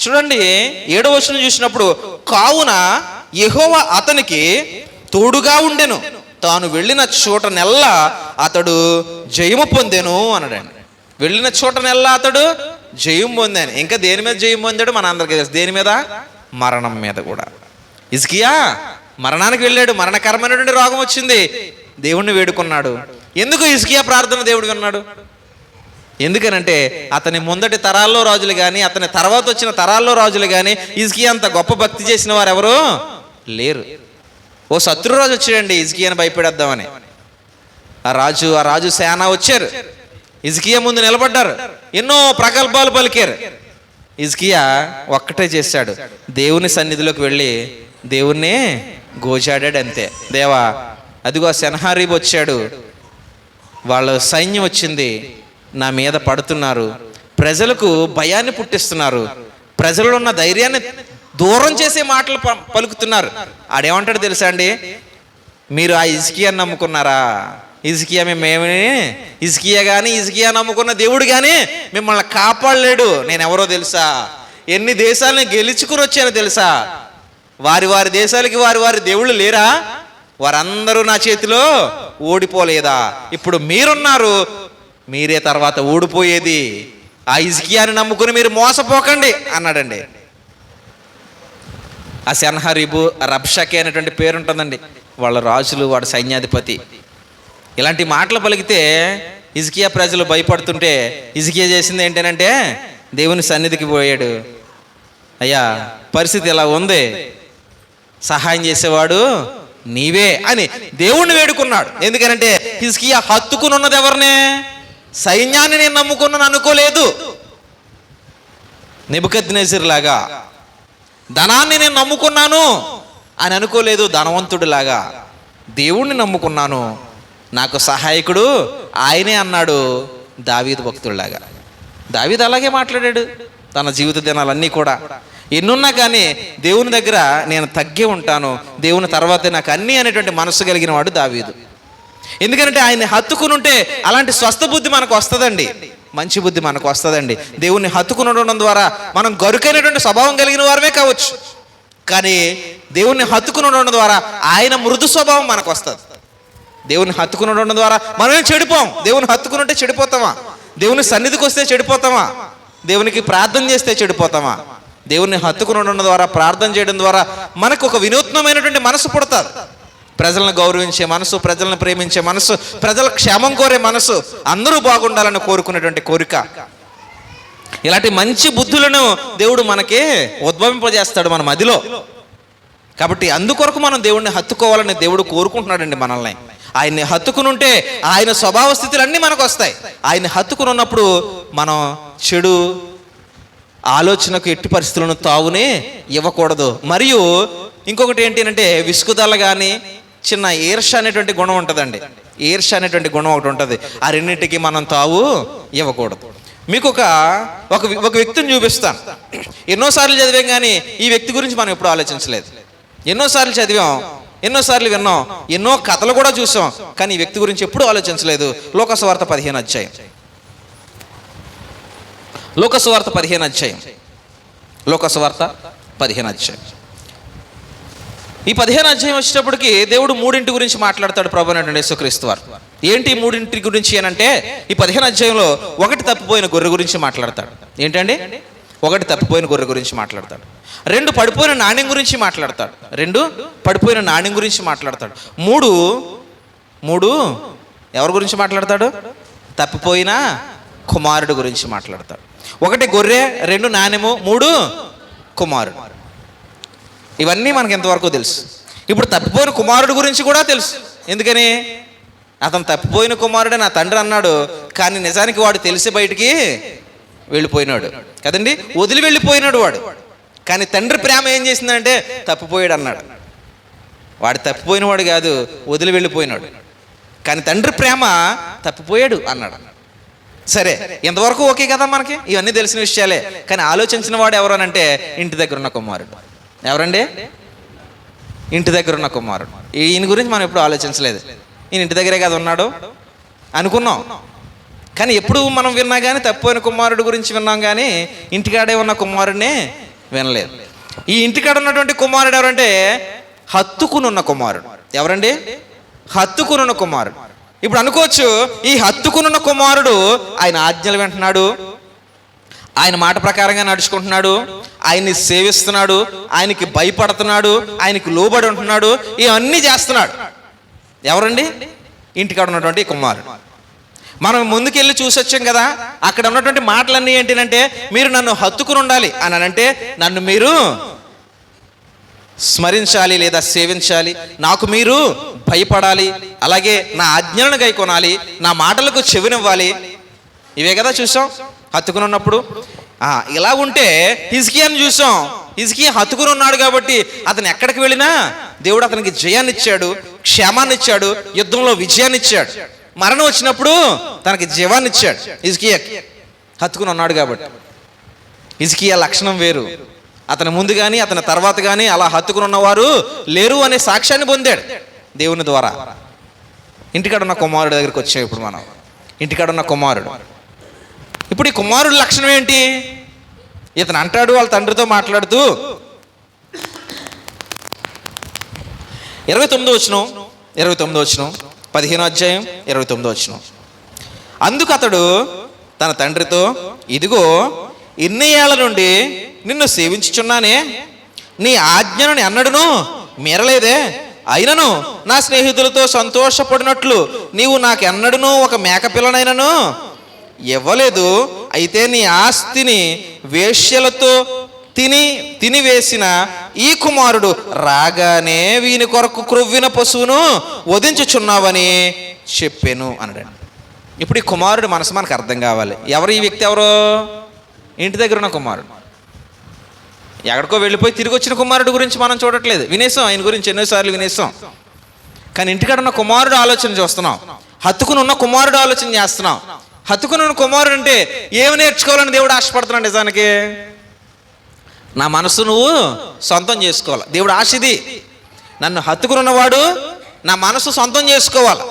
చూడండి 7వ వచనం చూసినప్పుడు, కావున యెహోవా అతనికి తోడుగా ఉండెను, తాను వెళ్ళిన చోటనెల్లా అతడు జయము పొందెను అన్నాడండి. వెళ్ళిన చోటనెల్లా అతడు జయం పొందాను. ఇంకా దేని మీద జయం పొందాడు మన అందరికీ తెలుసు. దేని మీద? మరణం మీద కూడా. హిజ్కియా మరణానికి వెళ్ళాడు, మరణకరమైనటువంటి రోగం వచ్చింది, దేవుణ్ణి వేడుకున్నాడు. ఎందుకు హిజ్కియా ప్రార్థన దేవుడు విన్నాడు? ఎందుకనంటే అతని ముందటి తరాల్లో రాజులు కానీ అతని తర్వాత వచ్చిన తరాల్లో రాజులు కానీ హిజ్కియా అంత గొప్ప భక్తి చేసిన వారు ఎవరు లేరు. ఓ శత్రురాజు వచ్చాడండి హిజ్కియాని భయపెడేద్దామని. ఆ రాజు సేన వచ్చారు, హిజ్కియా ముందు నిలబడ్డారు, ఎన్నో ప్రగల్భాలు పలికారు. హిజ్కియా ఒక్కటే చేశాడు, దేవుని సన్నిధిలోకి వెళ్ళి దేవుణ్ణి గోజాడాడు అంతే. దేవా, అదిగో సెన్హరీబ్ వచ్చాడు, వాళ్ళ సైన్యం వచ్చింది, నా మీద పడుతున్నారు, ప్రజలకు భయాన్ని పుట్టిస్తున్నారు, ప్రజలలో ఉన్న ధైర్యాన్ని దూరం చేసే మాటలు పలుకుతున్నారు. ఆడేమంటాడు తెలుసా అండి? మీరు ఆ హిజ్కియాని నమ్ముకున్నారా? హిజ్కియా కానీ హిజ్కియా నమ్ముకున్న దేవుడు కానీ మిమ్మల్ని కాపాడలేడు. నేను ఎవరో తెలుసా? ఎన్ని దేశాలను గెలుచుకుని వచ్చానో తెలుసా? వారి దేశాలకి వారి దేవుళ్ళు లేరా? వారందరూ నా చేతిలో ఓడిపోలేదా? ఇప్పుడు మీరున్నారు, మీరే తర్వాత ఓడిపోయేది. ఆ హిజ్కియాని నమ్ముకుని మీరు మోసపోకండి అన్నాడండి. ఆ సెన్హరీబు, రబ్షకే అనేటువంటి పేరు ఉంటుందండి, వాళ్ళ రాజులు, వాడు సైన్యాధిపతి. ఇలాంటి మాటలు పలికితే హిజ్కియా ప్రజలు భయపడుతుంటే హిజ్కియా చేసింది ఏంటంటే దేవుని సన్నిధికి పోయాడు. అయ్యా, పరిస్థితి ఇలా ఉంది, సహాయం చేసేవాడు నీవే అని దేవుణ్ణి వేడుకున్నాడు. ఎందుకనంటే హిజ్కియా హత్తుకుని ఉన్నది ఎవరినే? సైన్యాన్ని నేను నమ్ముకున్నాను అనుకోలేదు. నెబుకద్నెజర్ లాగా ధనాన్ని నేను నమ్ముకున్నాను అని అనుకోలేదు. ధనవంతుడిలాగా దేవుణ్ణి నమ్ముకున్నాను, నాకు సహాయకుడు ఆయనే అన్నాడు దావీదు భక్తుడిలాగా. దావీదు అలాగే మాట్లాడాడు తన జీవిత దినాలన్నీ కూడా. ఎన్నున్నా కానీ దేవుని దగ్గర నేను తగ్గే ఉంటాను, దేవుని తర్వాతే నాకు అన్నీ అనేటువంటి మనసు కలిగిన వాడు దావీదు. ఎందుకంటే ఆయన్ని హత్తుకుని ఉంటే అలాంటి స్వస్థ బుద్ధి మనకు వస్తుందండి, మంచి బుద్ధి మనకు వస్తుందండి. దేవుణ్ణి హత్తుకుని ఉండడం ద్వారా మనం గరుకైనటువంటి స్వభావం కలిగిన వారమే కావచ్చు, కానీ దేవుణ్ణి హత్తుకుని ఉండడం ద్వారా ఆయన మృదు స్వభావం మనకు వస్తుంది. దేవుని హత్తుకుని ఉండడం ద్వారా మనమేం చెడిపోం. దేవుని హత్తుకుని ఉంటే చెడిపోతామా? దేవుని సన్నిధికి వస్తే చెడిపోతామా? దేవునికి ప్రార్థన చేస్తే చెడిపోతామా? దేవుణ్ణి హత్తుకుని ఉండడం ద్వారా, ప్రార్థన చేయడం ద్వారా మనకు ఒక వినూత్నమైనటువంటి మనసు పుడతారు. ప్రజలను గౌరవించే మనసు, ప్రజలను ప్రేమించే మనసు, ప్రజల క్షేమం కోరే మనసు, అందరూ బాగుండాలని కోరుకునేటువంటి కోరిక. ఇలాంటి మంచి బుద్ధులను దేవుడు మనకి ఉద్భవింపజేస్తాడు మన మదిలో. కాబట్టి అందుకొరకు మనం దేవుణ్ణి హత్తుకోవాలని దేవుడు కోరుకుంటున్నాడండి మనల్ని. ఆయన్ని హత్తుకుని ఉంటే ఆయన స్వభావ స్థితులన్నీ మనకు వస్తాయి. ఆయన్ని హత్తుకుని ఉన్నప్పుడు మనం చెడు ఆలోచనకు ఎట్టి పరిస్థితులను తావునే ఇవ్వకూడదు. మరియు ఇంకొకటి ఏంటి అంటే విసుగుదల కానీ చిన్న ఈర్ష అనేటువంటి గుణం ఉంటుందండి. ఈర్ష అనేటువంటి గుణం ఒకటి ఉంటుంది. ఆ రెండింటికి మనం తావు ఇవ్వకూడదు. మీకు ఒక వ్యక్తిని చూపిస్తాను. ఎన్నోసార్లు చదివాం కానీ ఈ వ్యక్తి గురించి మనం ఎప్పుడు ఆలోచించలేదు. ఎన్నోసార్లు చదివాం, ఎన్నోసార్లు విన్నాం, ఎన్నో కథలు కూడా చూసాం, కానీ ఈ వ్యక్తి గురించి ఎప్పుడు ఆలోచించలేదు. లోకసువార్త 15వ అధ్యాయం. లోకసువార్త 15వ అధ్యాయం. లోకసువార్త 15వ అధ్యాయం. ఈ 15వ అధ్యాయం వచ్చేటప్పటికి దేవుడు మూడింటి గురించి మాట్లాడతాడు ప్రభువైనటువంటి యేసుక్రీస్తు వారు. ఏంటి మూడింటి గురించి అనంటే ఈ 15వ అధ్యాయంలో ఒకటి తప్పిపోయిన గొర్రె గురించి మాట్లాడతాడు. ఏంటండి? ఒకటి తప్పిపోయిన గొర్రె గురించి మాట్లాడతాడు. 2 పడిపోయిన నాణ్యం గురించి మాట్లాడతాడు. 2 పడిపోయిన నాణ్యం గురించి మాట్లాడతాడు. 3 ఎవరి గురించి మాట్లాడతాడు? తప్పిపోయిన కుమారుడు గురించి మాట్లాడతాడు. ఒకటి గొర్రె, 2 నాణెము, 3 కుమారుడు. ఇవన్నీ మనకి ఎంతవరకు తెలుసు. ఇప్పుడు తప్పిపోయిన కుమారుడు గురించి కూడా తెలుసు. ఎందుకని? అతను తప్పిపోయిన కుమారుడే నా తండ్రి అన్నాడు, కానీ నిజానికి వాడు తెలిసి బయటికి వెళ్ళిపోయినాడు కదండి. వదిలి వెళ్ళిపోయినాడు వాడు. కానీ తండ్రి ప్రేమ ఏం చేసిందంటే తప్పిపోయాడు అన్నాడు. వాడు తప్పిపోయినవాడు కాదు, వదిలి వెళ్ళిపోయినాడు. కానీ తండ్రి ప్రేమ తప్పిపోయాడు అన్నాడు. సరే, ఇంతవరకు ఓకే కదా మనకి, ఇవన్నీ తెలిసిన విషయాలే. కానీ ఆలోచించిన వాడు ఎవరు అని అంటే ఇంటి దగ్గర ఉన్న కుమారుడు. ఎవరండి? ఇంటి దగ్గర ఉన్న కుమారుడు. ఈయన గురించి మనం ఎప్పుడు ఆలోచించలేదు. ఈయన ఇంటి దగ్గరే కదా ఉన్నాడు అనుకున్నాం. కానీ ఎప్పుడు మనం విన్నా కానీ తప్పిపోయిన కుమారుడు గురించి విన్నాం, కానీ ఇంటికాడే ఉన్న కుమారుడిని వినలేదు. ఈ ఇంటికాడ ఉన్నటువంటి కుమారుడు ఎవరంటే హత్తుకునున్న కుమారుడు. ఎవరండి? హత్తుకునున్న కుమారుడు. ఇప్పుడు అనుకోవచ్చు, ఈ హత్తుకునున్న కుమారుడు ఆయన ఆజ్ఞలు వింటున్నాడు, ఆయన మాట ప్రకారంగా నడుచుకుంటున్నాడు, ఆయన్ని సేవిస్తున్నాడు, ఆయనకి భయపడుతున్నాడు, ఆయనకి లోబడి ఉంటున్నాడు, ఇవన్నీ చేస్తున్నాడు. ఎవరండి? ఇంటికాడ ఉన్నటువంటి కుమారుడు. మనం ముందుకెళ్ళి చూసొచ్చాం కదా, అక్కడ ఉన్నటువంటి మాటలన్నీ ఏంటంటే మీరు నన్ను హత్తుకుని ఉండాలి అని అంటే నన్ను మీరు స్మరించాలి లేదా సేవించాలి, నాకు మీరు భయపడాలి, అలాగే నా ఆజ్ఞలను గైకొనాలి, నా మాటలకు చెవినివ్వాలి. ఇవే కదా చూసాం హత్తుకుని ఉన్నప్పుడు. ఇలా ఉంటే హిజ్కియాని చూసాం. హిజ్కియా హత్తుకుని ఉన్నాడు కాబట్టి అతను ఎక్కడికి వెళ్ళినా దేవుడు అతనికి జయాన్ని ఇచ్చాడు, క్షేమాన్ని ఇచ్చాడు, యుద్ధంలో విజయాన్ని ఇచ్చాడు. మరణం వచ్చినప్పుడు తనకి జీవాన్ని ఇచ్చాడు. హిజ్కియాకి హత్తుకుని ఉన్నాడు కాబట్టి. హిజ్కియా లక్షణం వేరు. అతని ముందు కానీ అతని తర్వాత కానీ అలా హత్తుకుని ఉన్నవారు లేరు అనే సాక్ష్యాన్ని పొందాడు దేవుని ద్వారా. ఇంటికాడ ఉన్న కుమారుడు దగ్గరికి వచ్చాం ఇప్పుడు మనం. ఇంటికాడ ఉన్న కుమారుడు. ఇప్పుడు ఈ కుమారుడు లక్షణం ఏంటి? ఇతను అంటాడు వాళ్ళ తండ్రితో మాట్లాడుతూ 29వ వచనం 15వ అధ్యాయం 29వ వచనం. అందుకు అతడు తన తండ్రితో, ఇదిగో ఇన్ని ఏళ్ల నుండి నిన్ను సేవించుచున్నానే, నీ ఆజ్ఞను ఎన్నడూను మీరలేదే. అయినను నా స్నేహితులతో సంతోషపడినట్లు నీవు నాకెన్నడూను ఒక మేకపిల్లనైనను ఇవ్వలేదు. అయితే నీ ఆస్తిని వేశ్యలతో తినివేసిన ఈ కుమారుడు రాగానే వీని కొరకు క్రొవ్విన పశువును వధించుచున్నావని చెప్పాను అన్నాడు. ఇప్పుడు ఈ కుమారుడు మనసు మనకు అర్థం కావాలి. ఎవరు ఈ వ్యక్తి? ఎవరు? ఇంటి దగ్గర ఉన్న కుమారుడు. ఎక్కడికో వెళ్ళిపోయి తిరిగి వచ్చిన కుమారుడు గురించి మనం చూడట్లేదు. వినేసాం, ఆయన గురించి ఎన్నోసార్లు వినేసాం. కానీ ఇంటికాడ ఉన్న కుమారుడు ఆలోచన చూస్తున్నాం. హత్తుకుని ఉన్న కుమారుడు ఆలోచన చేస్తున్నాం. హత్తుకుని ఉన్న కుమారుడు అంటే ఏమి నేర్చుకోవాలని దేవుడు ఆశపడుతున్నాడు. నిజానికి నా మనసు నువ్వు సొంతం చేసుకోవాలి. దేవుడు ఆశ ఇది. నన్ను హత్తుకుని ఉన్నవాడు నా మనసు సొంతం చేసుకోవాలి.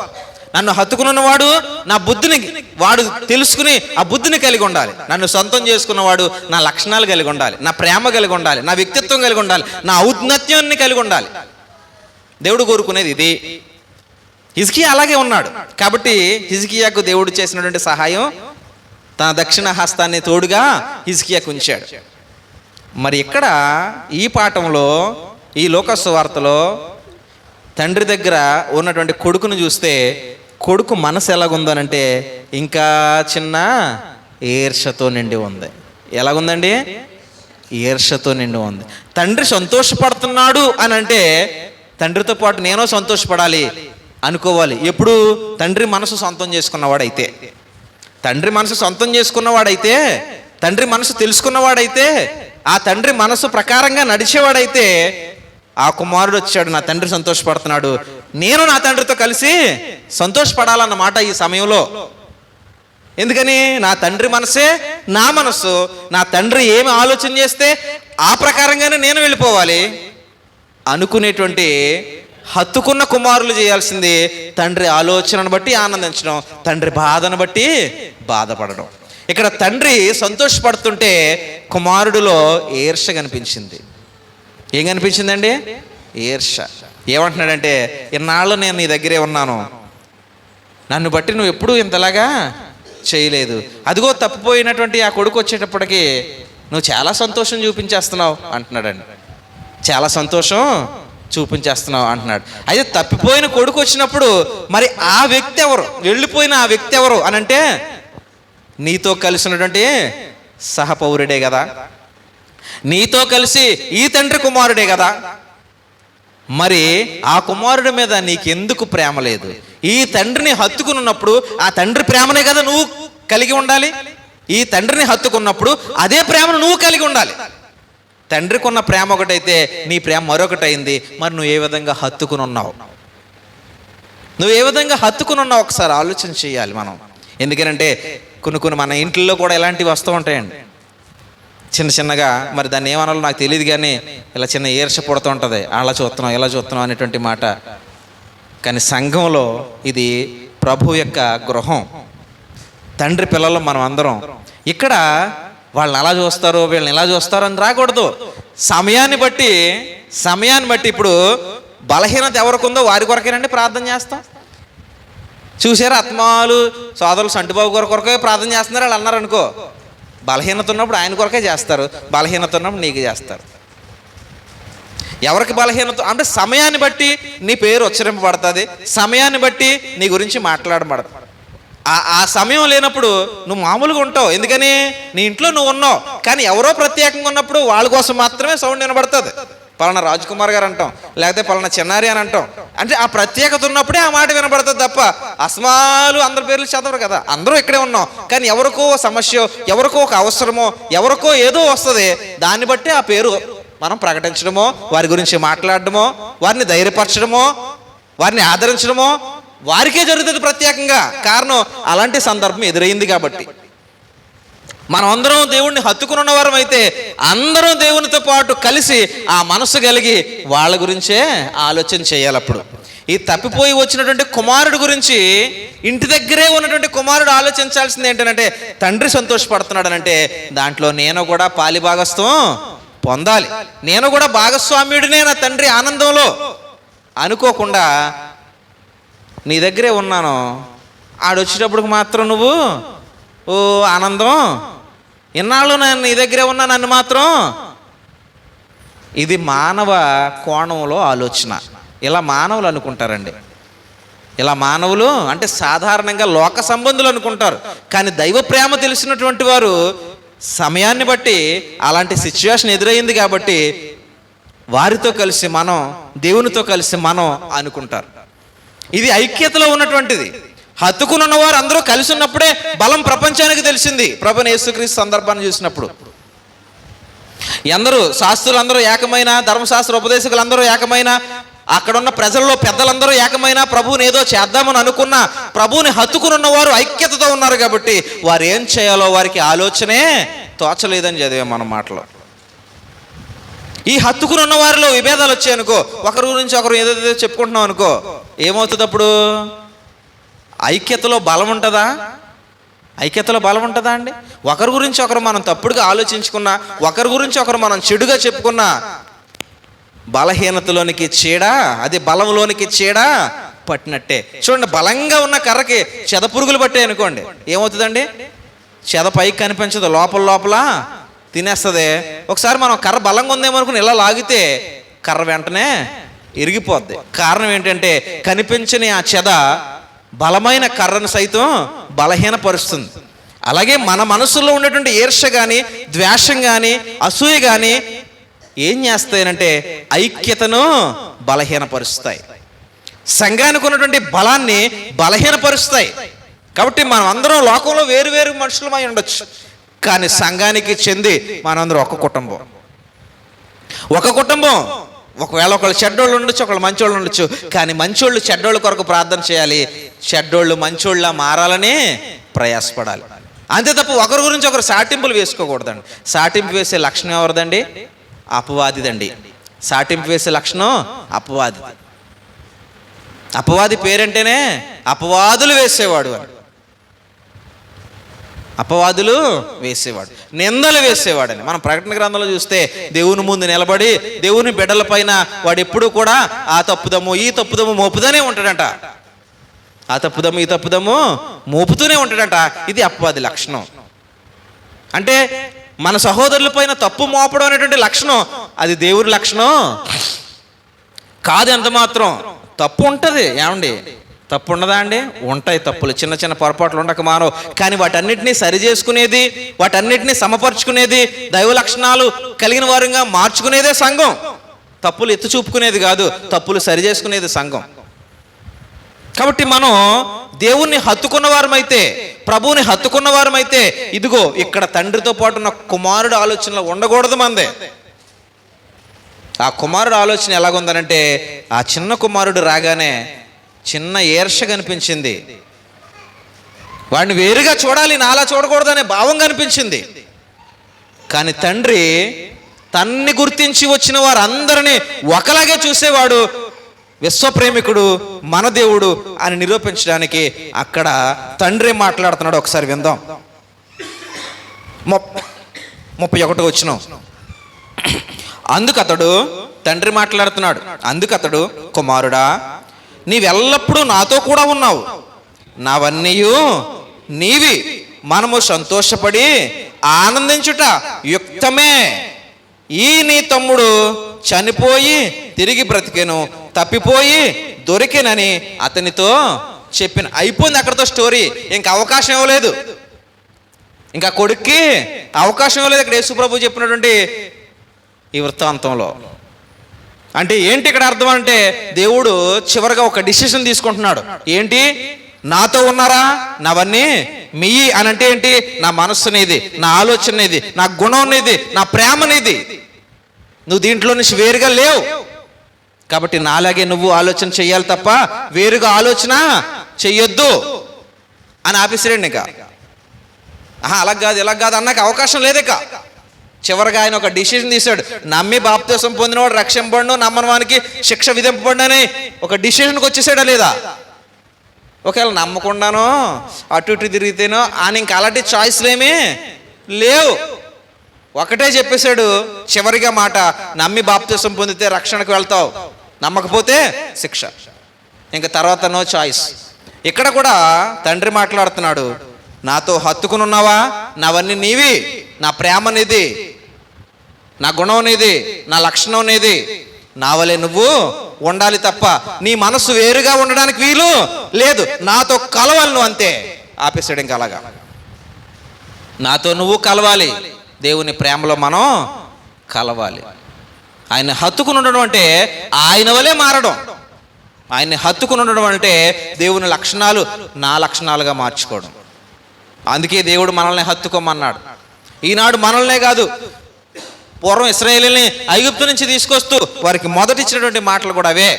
నన్ను హత్తుకుని ఉన్నవాడు నా బుద్ధిని వాడు తెలుసుకుని ఆ బుద్ధిని కలిగి ఉండాలి. నన్ను సొంతం చేసుకున్నవాడు నా లక్షణాలు కలిగి ఉండాలి, నా ప్రేమ కలిగి ఉండాలి, నా వ్యక్తిత్వం కలిగి ఉండాలి, నా ఔన్నత్యాన్ని కలిగి ఉండాలి. దేవుడు కోరుకునేది ఇది. హిజ్కియా అలాగే ఉన్నాడు కాబట్టి హిజ్కియాకు దేవుడు చేసినటువంటి సహాయం తన దక్షిణ హస్తాన్ని తోడుగా హిజ్కియాకు ఉంచాడు. మరి ఇక్కడ ఈ పాఠంలో ఈ లోకసువార్తలో తండ్రి దగ్గర ఉన్నటువంటి కొడుకును చూస్తే కొడుకు మనసు ఎలాగుందనంటే ఇంకా చిన్న ఈర్ష్యతో నిండి ఉంది. ఎలాగుందండి? ఈర్ష్యతో నిండి ఉంది. తండ్రి సంతోషపడుతున్నాడు అని అంటే తండ్రితో పాటు నేను సంతోషపడాలి అనుకోవాలి. ఎప్పుడు? తండ్రి మనసు సొంతం చేసుకున్నవాడైతే, తండ్రి మనసు సొంతం చేసుకున్నవాడైతే, తండ్రి మనసు తెలుసుకున్నవాడైతే, ఆ తండ్రి మనసు ప్రకారంగా నడిచేవాడైతే ఆ కుమారుడు వచ్చాడు, నా తండ్రి సంతోషపడుతున్నాడు, నేను నా తండ్రితో కలిసి సంతోషపడాలన్నమాట ఈ సమయంలో. ఎందుకని? నా తండ్రి మనసే నా మనసు. నా తండ్రి ఏమి ఆలోచన చేస్తే ఆ ప్రకారంగానే నేను వెళ్ళిపోవాలి అనుకునేటువంటి హత్తుకున్న కుమారులు చేయాల్సింది తండ్రి ఆలోచనను బట్టి ఆనందించడం, తండ్రి బాధను బట్టి బాధపడడం. ఇక్కడ తండ్రి సంతోషపడుతుంటే కుమారుడిలో ఈర్ష్య కనిపించింది. ఏం కనిపించిందండి? ఈర్ష్య. ఏమంటున్నాడంటే, ఇన్నాళ్ళు నేను నీ దగ్గరే ఉన్నాను, నన్ను బట్టి నువ్వు ఎప్పుడూ ఇంతలాగా చేయలేదు. అదిగో తప్పిపోయినటువంటి ఆ కొడుకు వచ్చేటప్పటికి నువ్వు చాలా సంతోషం చూపించేస్తున్నావు అంటున్నాడండి. చాలా సంతోషం చూపించేస్తున్నావు అంటున్నాడు. అయితే తప్పిపోయిన కొడుకు వచ్చినప్పుడు మరి ఆ వ్యక్తి ఎవరు? వెళ్ళిపోయిన ఆ వ్యక్తి ఎవరు అని అంటే నీతో కలిసినటువంటి సహపౌరుడే కదా, నీతో కలిసి ఈ తండ్రి కుమారుడే కదా, మరి ఆ కుమారుడి మీద నీకెందుకు ప్రేమ లేదు? ఈ తండ్రిని హత్తుకున్నప్పుడు ఆ తండ్రి ప్రేమనే కదా నువ్వు కలిగి ఉండాలి. ఈ తండ్రిని హత్తుకున్నప్పుడు అదే ప్రేమను నువ్వు కలిగి ఉండాలి. తండ్రికి ఉన్న ప్రేమ ఒకటైతే నీ ప్రేమ మరొకటైంది. మరి నువ్వు ఏ విధంగా హత్తుకుని ఉన్నావు? నువ్వు ఏ విధంగా హత్తుకుని ఉన్నావు ఒకసారి ఆలోచన చేయాలి మనం. ఎందుకంటే కొన్ని మన ఇంట్లో కూడా ఇలాంటివి వస్తూ ఉంటాయండి. చిన్న చిన్నగా, మరి దాన్ని ఏమనాలో నాకు తెలియదు కానీ ఇలా చిన్న ఈర్ష పుడుతూ ఉంటుంది. అలా చూస్తున్నాం ఇలా చూస్తున్నాం అనేటువంటి మాట. కానీ సంఘంలో ఇది ప్రభు యొక్క గృహం, తండ్రి పిల్లలు మనం అందరం. ఇక్కడ వాళ్ళని అలా చూస్తారు వీళ్ళని ఇలా చూస్తారు అని రాకూడదు. సమయాన్ని బట్టి ఇప్పుడు బలహీనత ఎవరికి ఉందో వారి కొరకేనండి ప్రార్థన చేస్తాం. చూసారా, ఆత్మాలు సోదరులు సంటిబాబు కొరకే ప్రార్థన చేస్తున్నారు. వాళ్ళు అన్నారు అనుకో, బలహీనత ఉన్నప్పుడు ఆయన కొరకే చేస్తారు, బలహీనత ఉన్నప్పుడు నీకు చేస్తారు. ఎవరికి బలహీనత అంటే సమయాన్ని బట్టి నీ పేరు ఉచ్చరింపబడుతుంది, సమయాన్ని బట్టి నీ గురించి మాట్లాడబడుతుంది. ఆ సమయం లేనప్పుడు నువ్వు మామూలుగా ఉంటావు. ఎందుకని నీ ఇంట్లో నువ్వు ఉన్నావు, కానీ ఎవరో ప్రత్యేకంగా ఉన్నప్పుడు వాళ్ళ కోసం మాత్రమే సౌండ్ వినబడుతుంది. పలానా రాజ్కుమార్ గారు అంటాం, లేకపోతే పలానా చిన్నారి అని అంటాం. అంటే ఆ ప్రత్యేకత ఉన్నప్పుడే ఆ మాట వినబడుతుంది తప్ప అస్మాలు అందరి పేర్లు చదవరు కదా. అందరూ ఇక్కడే ఉన్నాం, కానీ ఎవరికో సమస్య, ఎవరికో ఒక అవసరమో, ఎవరికో ఏదో వస్తుంది, దాన్ని బట్టి ఆ పేరు మనం ప్రకటించడమో, వారి గురించి మాట్లాడడమో, వారిని ధైర్యపరచడమో, వారిని ఆదరించడమో వారికే జరుగుతుంది ప్రత్యేకంగా. కారణం అలాంటి సందర్భం ఎదురైంది కాబట్టి. మనం అందరం దేవుణ్ణి హత్తుకుని ఉన్నవారం అయితే అందరం దేవునితో పాటు కలిసి ఆ మనసు కలిగి వాళ్ళ గురించే ఆలోచన చేయాలి. అప్పుడు ఈ తప్పిపోయి వచ్చినటువంటి కుమారుడు గురించి ఇంటి దగ్గరే ఉన్నటువంటి కుమారుడు ఆలోచించాల్సింది ఏంటంటే, తండ్రి సంతోషపడుతున్నాడనంటే దాంట్లో నేను కూడా పాలిభాగస్తం పొందాలి, నేను కూడా భాగస్వామ్యుడినే నా తండ్రి ఆనందంలో అనుకోకుండా నీ దగ్గరే ఉన్నాను, ఆడొచ్చేటప్పటికి మాత్రం నువ్వు ఓ ఆనందం, ఇన్నాళ్ళు నేను నీ దగ్గరే ఉన్నా నన్ను మాత్రం. ఇది మానవ కోణంలో ఆలోచన. ఇలా మానవులు అనుకుంటారండి. ఇలా మానవులు అంటే సాధారణంగా లోక సంబంధులు అనుకుంటారు. కానీ దైవ ప్రేమ తెలిసినటువంటి వారు సమయాన్ని బట్టి అలాంటి సిచ్యువేషన్ ఎదురైంది కాబట్టి వారితో కలిసి మనం, దేవునితో కలిసి మనం అనుకుంటారు. ఇది ఐక్యతలో ఉన్నటువంటిది. హత్తుకుని ఉన్నవారు అందరూ కలిసి ఉన్నప్పుడే బలం ప్రపంచానికి తెలిసింది. ప్రభువైన యేసుక్రీస్తు సందర్భాన్ని చూసినప్పుడు అందరూ శాస్త్రులందరూ ఏకమైన, ధర్మశాస్త్ర ఉపదేశకులందరూ ఏకమైన, అక్కడున్న ప్రజల్లో పెద్దలందరూ ఏకమైన, ప్రభువుని ఏదో చేద్దామని అనుకున్న, ప్రభువుని హత్తుకుని ఉన్నవారు ఐక్యతతో ఉన్నారు కాబట్టి వారు ఏం చేయాలో వారికి ఆలోచనే తోచలేదని చదివాం మన మాటలో. ఈ హత్తుకుని ఉన్న వారిలో విభేదాలు వచ్చాయనుకో, ఒకరి గురించి ఒకరు ఏదేదో చెప్పుకుంటున్నాం అనుకో, ఏమవుతుంది అప్పుడు? ఐక్యతలో బలం ఉంటుందా? ఐక్యతలో బలం ఉంటుందా అండి? ఒకరి గురించి ఒకరు మనం తప్పుడుగా ఆలోచించుకున్నా, ఒకరి గురించి ఒకరు మనం చెడుగా చెప్పుకున్నా, బలహీనతలోనికి చీడ, అది బలంలోనికి చీడ పట్టినట్టే. చూడండి, బలంగా ఉన్న కర్రకి చెద పురుగులు పట్టాయి అనుకోండి, ఏమవుతుందండి? చెద పైకి కనిపించదు, లోపల తినేస్తుంది. ఒకసారి మనం కర్ర బలంగా ఉందేమో అనుకుని ఇలా లాగితే కర్ర వెంటనే ఇరిగిపోద్ది. కారణం ఏంటంటే కనిపించని ఆ చెద బలమైన కర్రను సైతం బలహీనపరుస్తుంది. అలాగే మన మనసులో ఉన్నటువంటి ఈర్ష కానీ, ద్వేషం కానీ, అసూయ కానీ ఏం చేస్తాయనంటే ఐక్యతను బలహీనపరుస్తాయి, సంఘానికి ఉన్నటువంటి బలాన్ని బలహీనపరుస్తాయి. కాబట్టి మనం అందరం లోకంలో వేరు వేరు మనుషులమై ఉండొచ్చు, కానీ సంఘానికి చెంది మనందరం ఒక కుటుంబం. ఒకవేళ ఒకళ్ళు చెడ్డోళ్ళు ఉండొచ్చు, ఒకళ్ళు మంచోళ్ళు ఉండొచ్చు, కానీ మంచోళ్ళు చెడ్డోళ్ళ కొరకు ప్రార్థన చేయాలి, చెడ్డోళ్ళు మంచోళ్ళ మారాలని ప్రయాసపడాలి. అంతే తప్ప ఒకరి గురించి ఒకరు సాటింపులు వేసుకోకూడదండి. సాటింపు వేసే లక్షణం ఎవరిదండి? అపవాదిదండి. సాటింపు వేసే లక్షణం అపవాది. అపవాది పేరంటేనే అపవాదులు వేసేవాడు అని. అపవాదులు వేసేవాడు, నిందలు వేసేవాడని మనం ప్రకటన గ్రంథంలో చూస్తే, దేవుని ముందు నిలబడి దేవుని బిడ్డల పైన వాడు ఎప్పుడు కూడా ఆ తప్పుదము ఈ తప్పుదము మోపుతూనే ఉంటాడంట. ఆ తప్పుదము ఈ తప్పుదము మోపుతూనే ఉంటాడంట. ఇది అపవాది లక్షణం. అంటే మన సహోదరుల పైన తప్పు మోపడం అనేటువంటి లక్షణం అది దేవుని లక్షణం కాదు. ఎంత మాత్రం తప్పు ఉంటుంది ఏమండి, తప్పు ఉండదా అండి? ఉంటాయి తప్పులు, చిన్న చిన్న పొరపాట్లు ఉండక మానవు. కానీ వాటన్నిటినీ సరి చేసుకునేది, వాటన్నిటినీ సమపరుచుకునేది, దైవ లక్షణాలు కలిగిన వారుగా మార్చుకునేదే సంఘం. తప్పులు ఎత్తి చూపుకునేది కాదు, తప్పులు సరి చేసుకునేది సంఘం. కాబట్టి మనం దేవుణ్ణి హత్తుకున్న వారమైతే, ప్రభువుని హత్తుకున్న వారమైతే, ఇదిగో ఇక్కడ తండ్రితో పాటు ఉన్న కుమారుడు ఆలోచనలో ఉండకూడదు మందే. ఆ కుమారుడు ఆలోచన ఎలాగుందనంటే, ఆ చిన్న కుమారుడు రాగానే చిన్న ఈర్ష్య కనిపించింది. వాడిని వేరుగా చూడాలి, నాలా చూడకూడదనే భావం కనిపించింది. కానీ తండ్రి తన్ని గుర్తించి వచ్చిన వారందరినీ ఒకలాగే చూసేవాడు. విశ్వప్రేమికుడు, మన దేవుడు అని నిరూపించడానికి అక్కడ తండ్రి మాట్లాడుతున్నాడు. ఒకసారి విందాం. 31 వచనం. అందుకతడు, తండ్రి మాట్లాడుతున్నాడు, అందుకతడు, కుమారుడా, నీవెల్లప్పుడూ నాతో కూడా ఉన్నావు, నావన్నీ నీవి, మనము సంతోషపడి ఆనందించుట యుక్తమే. ఈ నీ తమ్ముడు చనిపోయి తిరిగి బ్రతికెను, తప్పిపోయి దొరికెనని అతనితో చెప్పిన. అయిపోయింది అక్కడితో స్టోరీ. ఇంకా అవకాశం ఇవ్వలేదు, ఇంకా కొడుక్కి అవకాశం ఇవ్వలేదు. ఇక్కడ యేసుప్రభు చెప్పినటువంటి ఈ వృత్తాంతంలో అంటే ఏంటి ఇక్కడ అర్థం అంటే, దేవుడు చివరిగా ఒక డిసిషన్ తీసుకుంటున్నాడు. ఏంటి? నాతో ఉన్నారా, నావన్నీ మీ అని అంటే ఏంటి? నా మనస్సు నీది, నా ఆలోచన నీది, నా గుణం నీది, నా ప్రేమ నీది. నువ్వు దీంట్లో నుంచి వేరుగా లేవు. కాబట్టి నాలాగే నువ్వు ఆలోచన చెయ్యాలి తప్ప వేరుగా ఆలోచన చెయ్యొద్దు అని ఆపేసాడండి. ఇంకా అలా కాదు ఇలా కాదు అన్నాక అవకాశం లేదిక. చివరిగా ఆయన ఒక డిసిషన్ తీశాడు. నమ్మి బాప్తిసం పొందినవాడు రక్షింపబడును, నమ్మని వానికి శిక్ష విధింపబడును అని ఒక డిసిషన్కి వచ్చేసాడా లేదా? ఒకవేళ నమ్మకుండానో అటు ఇటు తిరిగితేనో ఆయన ఇంకా అలాంటి చాయిస్లు ఏమీ లేవు. ఒకటే చెప్పేశాడు చివరిగా మాట, నమ్మి బాప్తిసం పొందితే రక్షణకు వెళ్తావు, నమ్మకపోతే శిక్ష. ఇంకా తర్వాత నో చాయిస్. ఇక్కడ కూడా తండ్రి మాట్లాడుతున్నాడు, నాతో హత్తుకుని ఉన్నావా, నావన్నీ నీవి, నా ప్రేమ నీది, నా గుణం నీది, నా లక్షణం నీది, నా వలే నువ్వు ఉండాలి తప్ప నీ మనసు వేరుగా ఉండడానికి వీలు లేదు. నాతో కలవాలి నువ్వు, అంతే. ఆపేసాడు ఇంకా అలాగా. నాతో నువ్వు కలవాలి, దేవుని ప్రేమలో మనం కలవాలి. ఆయన హత్తుకుని ఉండడం అంటే ఆయన వలే మారడం. ఆయన్ని హత్తుకుని ఉండడం అంటే దేవుని లక్షణాలు నా లక్షణాలుగా మార్చుకోవడం. అందుకే దేవుడు మనల్ని హత్తుకోమన్నాడు. ఈనాడు మనల్నే కాదు, పూర్వం ఇశ్రాయేలుని ఐగుప్తు నుంచి తీసుకొస్తూ వారికి మొదటిచ్చినటువంటి మాటలు కూడా అవే.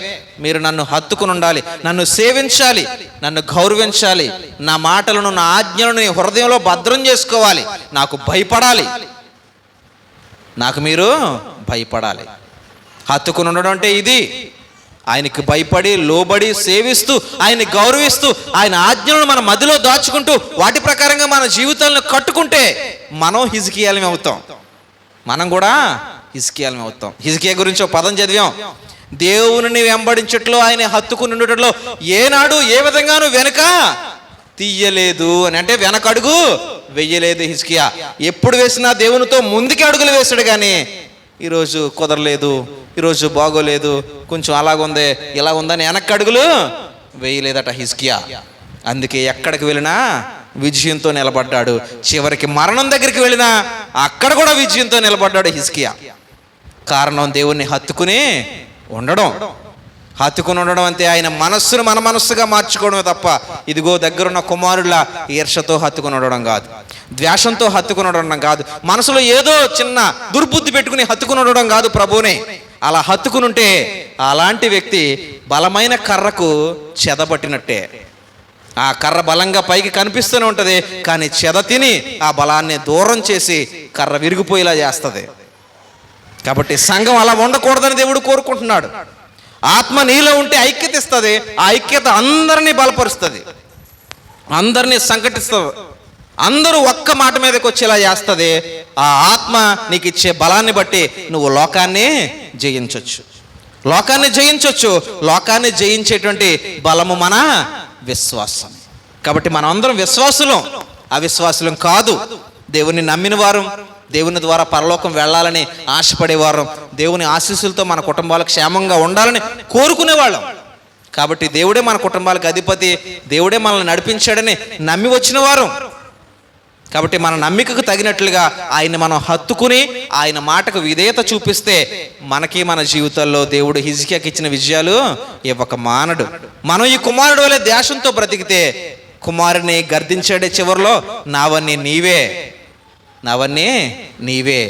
మీరు నన్ను హత్తుకుని ఉండాలి, నన్ను సేవించాలి, నన్ను గౌరవించాలి, నా మాటలను నా ఆజ్ఞలను నీ హృదయంలో భద్రం చేసుకోవాలి, నాకు భయపడాలి, నాకు మీరు భయపడాలి. హత్తుకుని ఉండడం అంటే ఇది. ఆయనకి భయపడి లోబడి సేవిస్తూ ఆయన్ని గౌరవిస్తూ ఆయన ఆజ్ఞలను మన మధ్యలో దాచుకుంటూ వాటి ప్రకారంగా మన జీవితాలను కట్టుకుంటే మనం హిజ్కియాలమే అవుతాం. మనం కూడా హిజ్కియాలమే అవుతాం. హిజ్కియా గురించి ఒక పదం చదివాం. దేవుని వెంబడించట్లో ఆయన హత్తుకుని ఉండటంలో ఏనాడు ఏ విధంగానూ వెనక తీయలేదు అని. అంటే వెనకడుగు వెయ్యలేదు హిజ్కియా. ఎప్పుడు వేసినా దేవునితో ముందుకి అడుగులు వేసాడు. కానీ ఈరోజు కుదరలేదు, ఈరోజు బాగోలేదు, కొంచెం అలాగుంది ఇలా ఉందని వెనక్కి అడుగులు వేయలేదట హిజ్కియా. అందుకే ఎక్కడికి వెళ్ళినా విజయంతో నిలబడ్డాడు. చివరికి మరణం దగ్గరికి వెళ్ళినా అక్కడ కూడా విజయంతో నిలబడ్డాడు హిజ్కియా. కారణం దేవుణ్ణి హత్తుకుని ఉండడం. హత్తుకుని ఉండడం అంటే ఆయన మనస్సును మన మనస్సుగా మార్చుకోవడమే తప్ప ఇదిగో దగ్గరున్న కుమారుల ఈర్షతో హత్తుకుని ఉండడం కాదు, ద్వేషంతో హత్తుకుని ఉండడం కాదు, మనసులో ఏదో చిన్న దుర్బుద్ధి పెట్టుకుని హత్తుకుని ఉండడం కాదు. ప్రభువుని అలా హత్తుకుని ఉంటే అలాంటి వ్యక్తి బలమైన కర్రకు చెదబట్టినట్టే. ఆ కర్ర బలంగా పైకి కనిపిస్తూనే ఉంటుంది, కానీ చెద తిని ఆ బలాన్ని దూరం చేసి కర్ర విరిగిపోయేలా చేస్తుంది. కాబట్టి సంఘం అలా ఉండకూడదని దేవుడు కోరుకుంటున్నాడు. ఆత్మ నీలో ఉంటే ఐక్యత ఇస్తుంది. ఆ ఐక్యత అందరినీ బలపరుస్తుంది, అందరినీ సంకటిస్తుంది, అందరూ ఒక్క మాట మీదకి వచ్చేలా చేస్తుంది. ఆ ఆత్మ నీకు ఇచ్చే బలాన్ని బట్టి నువ్వు లోకాన్ని జయించవచ్చు, లోకాన్ని జయించవచ్చు. లోకాన్ని జయించేటువంటి బలము మన విశ్వాసం. కాబట్టి మనం అందరం విశ్వాసులం, అవిశ్వాసులం కాదు. దేవుని నమ్మిన వారు, దేవుని ద్వారా పరలోకం వెళ్ళాలని ఆశపడేవారు, దేవుని ఆశీస్సులతో మన కుటుంబాలు క్షేమంగా ఉండాలని కోరుకునేవాళ్ళం. కాబట్టి దేవుడే మన కుటుంబాలకు అధిపతి, దేవుడే మనల్ని నడిపించాడని నమ్మి వచ్చిన వారు. కాబట్టి మన నమ్మికకు తగినట్లుగా ఆయన్ని మనం హత్తుకుని ఆయన మాటకు విధేయత చూపిస్తే మనకి మన జీవితాల్లో దేవుడు హిజ్కియాకి ఇచ్చిన విజయాలు ఇవ్వక మానడు. మనం ఈ కుమారుడు వలె ధ్యాసంతో బ్రతికితే కుమారుని గర్దించాడే చివరిలో, నావన్నీ నీవే, నావన్నీ నీవే,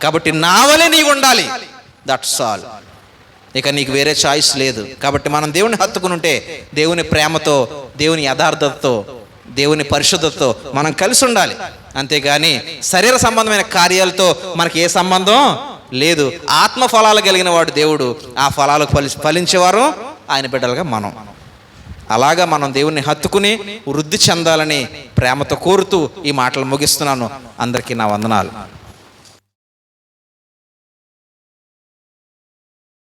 కాబట్టి నావలే నీవు ఉండాలి, దట్స్ ఆల్. ఇక నీకు వేరే చాయిస్ లేదు. కాబట్టి మనం దేవుని హత్తుకుని ఉంటే దేవుని ప్రేమతో, దేవుని యథార్థతతో, దేవుని పరిశుద్ధతతో మనం కలిసి ఉండాలి. అంతేగాని శరీర సంబంధమైన కార్యాలతో మనకి ఏ సంబంధం లేదు. ఆత్మ ఫలాలు కలిగిన వాడు దేవుడు, ఆ ఫలాలు ఫలించేవారు ఆయన బిడ్డలుగా మనం. అలాగా మనం దేవుణ్ణి హత్తుకుని వృద్ధి చెందాలని ప్రేమతో కోరుతూ ఈ మాటలు ముగిస్తున్నాను. అందరికీ నా వందనాలు.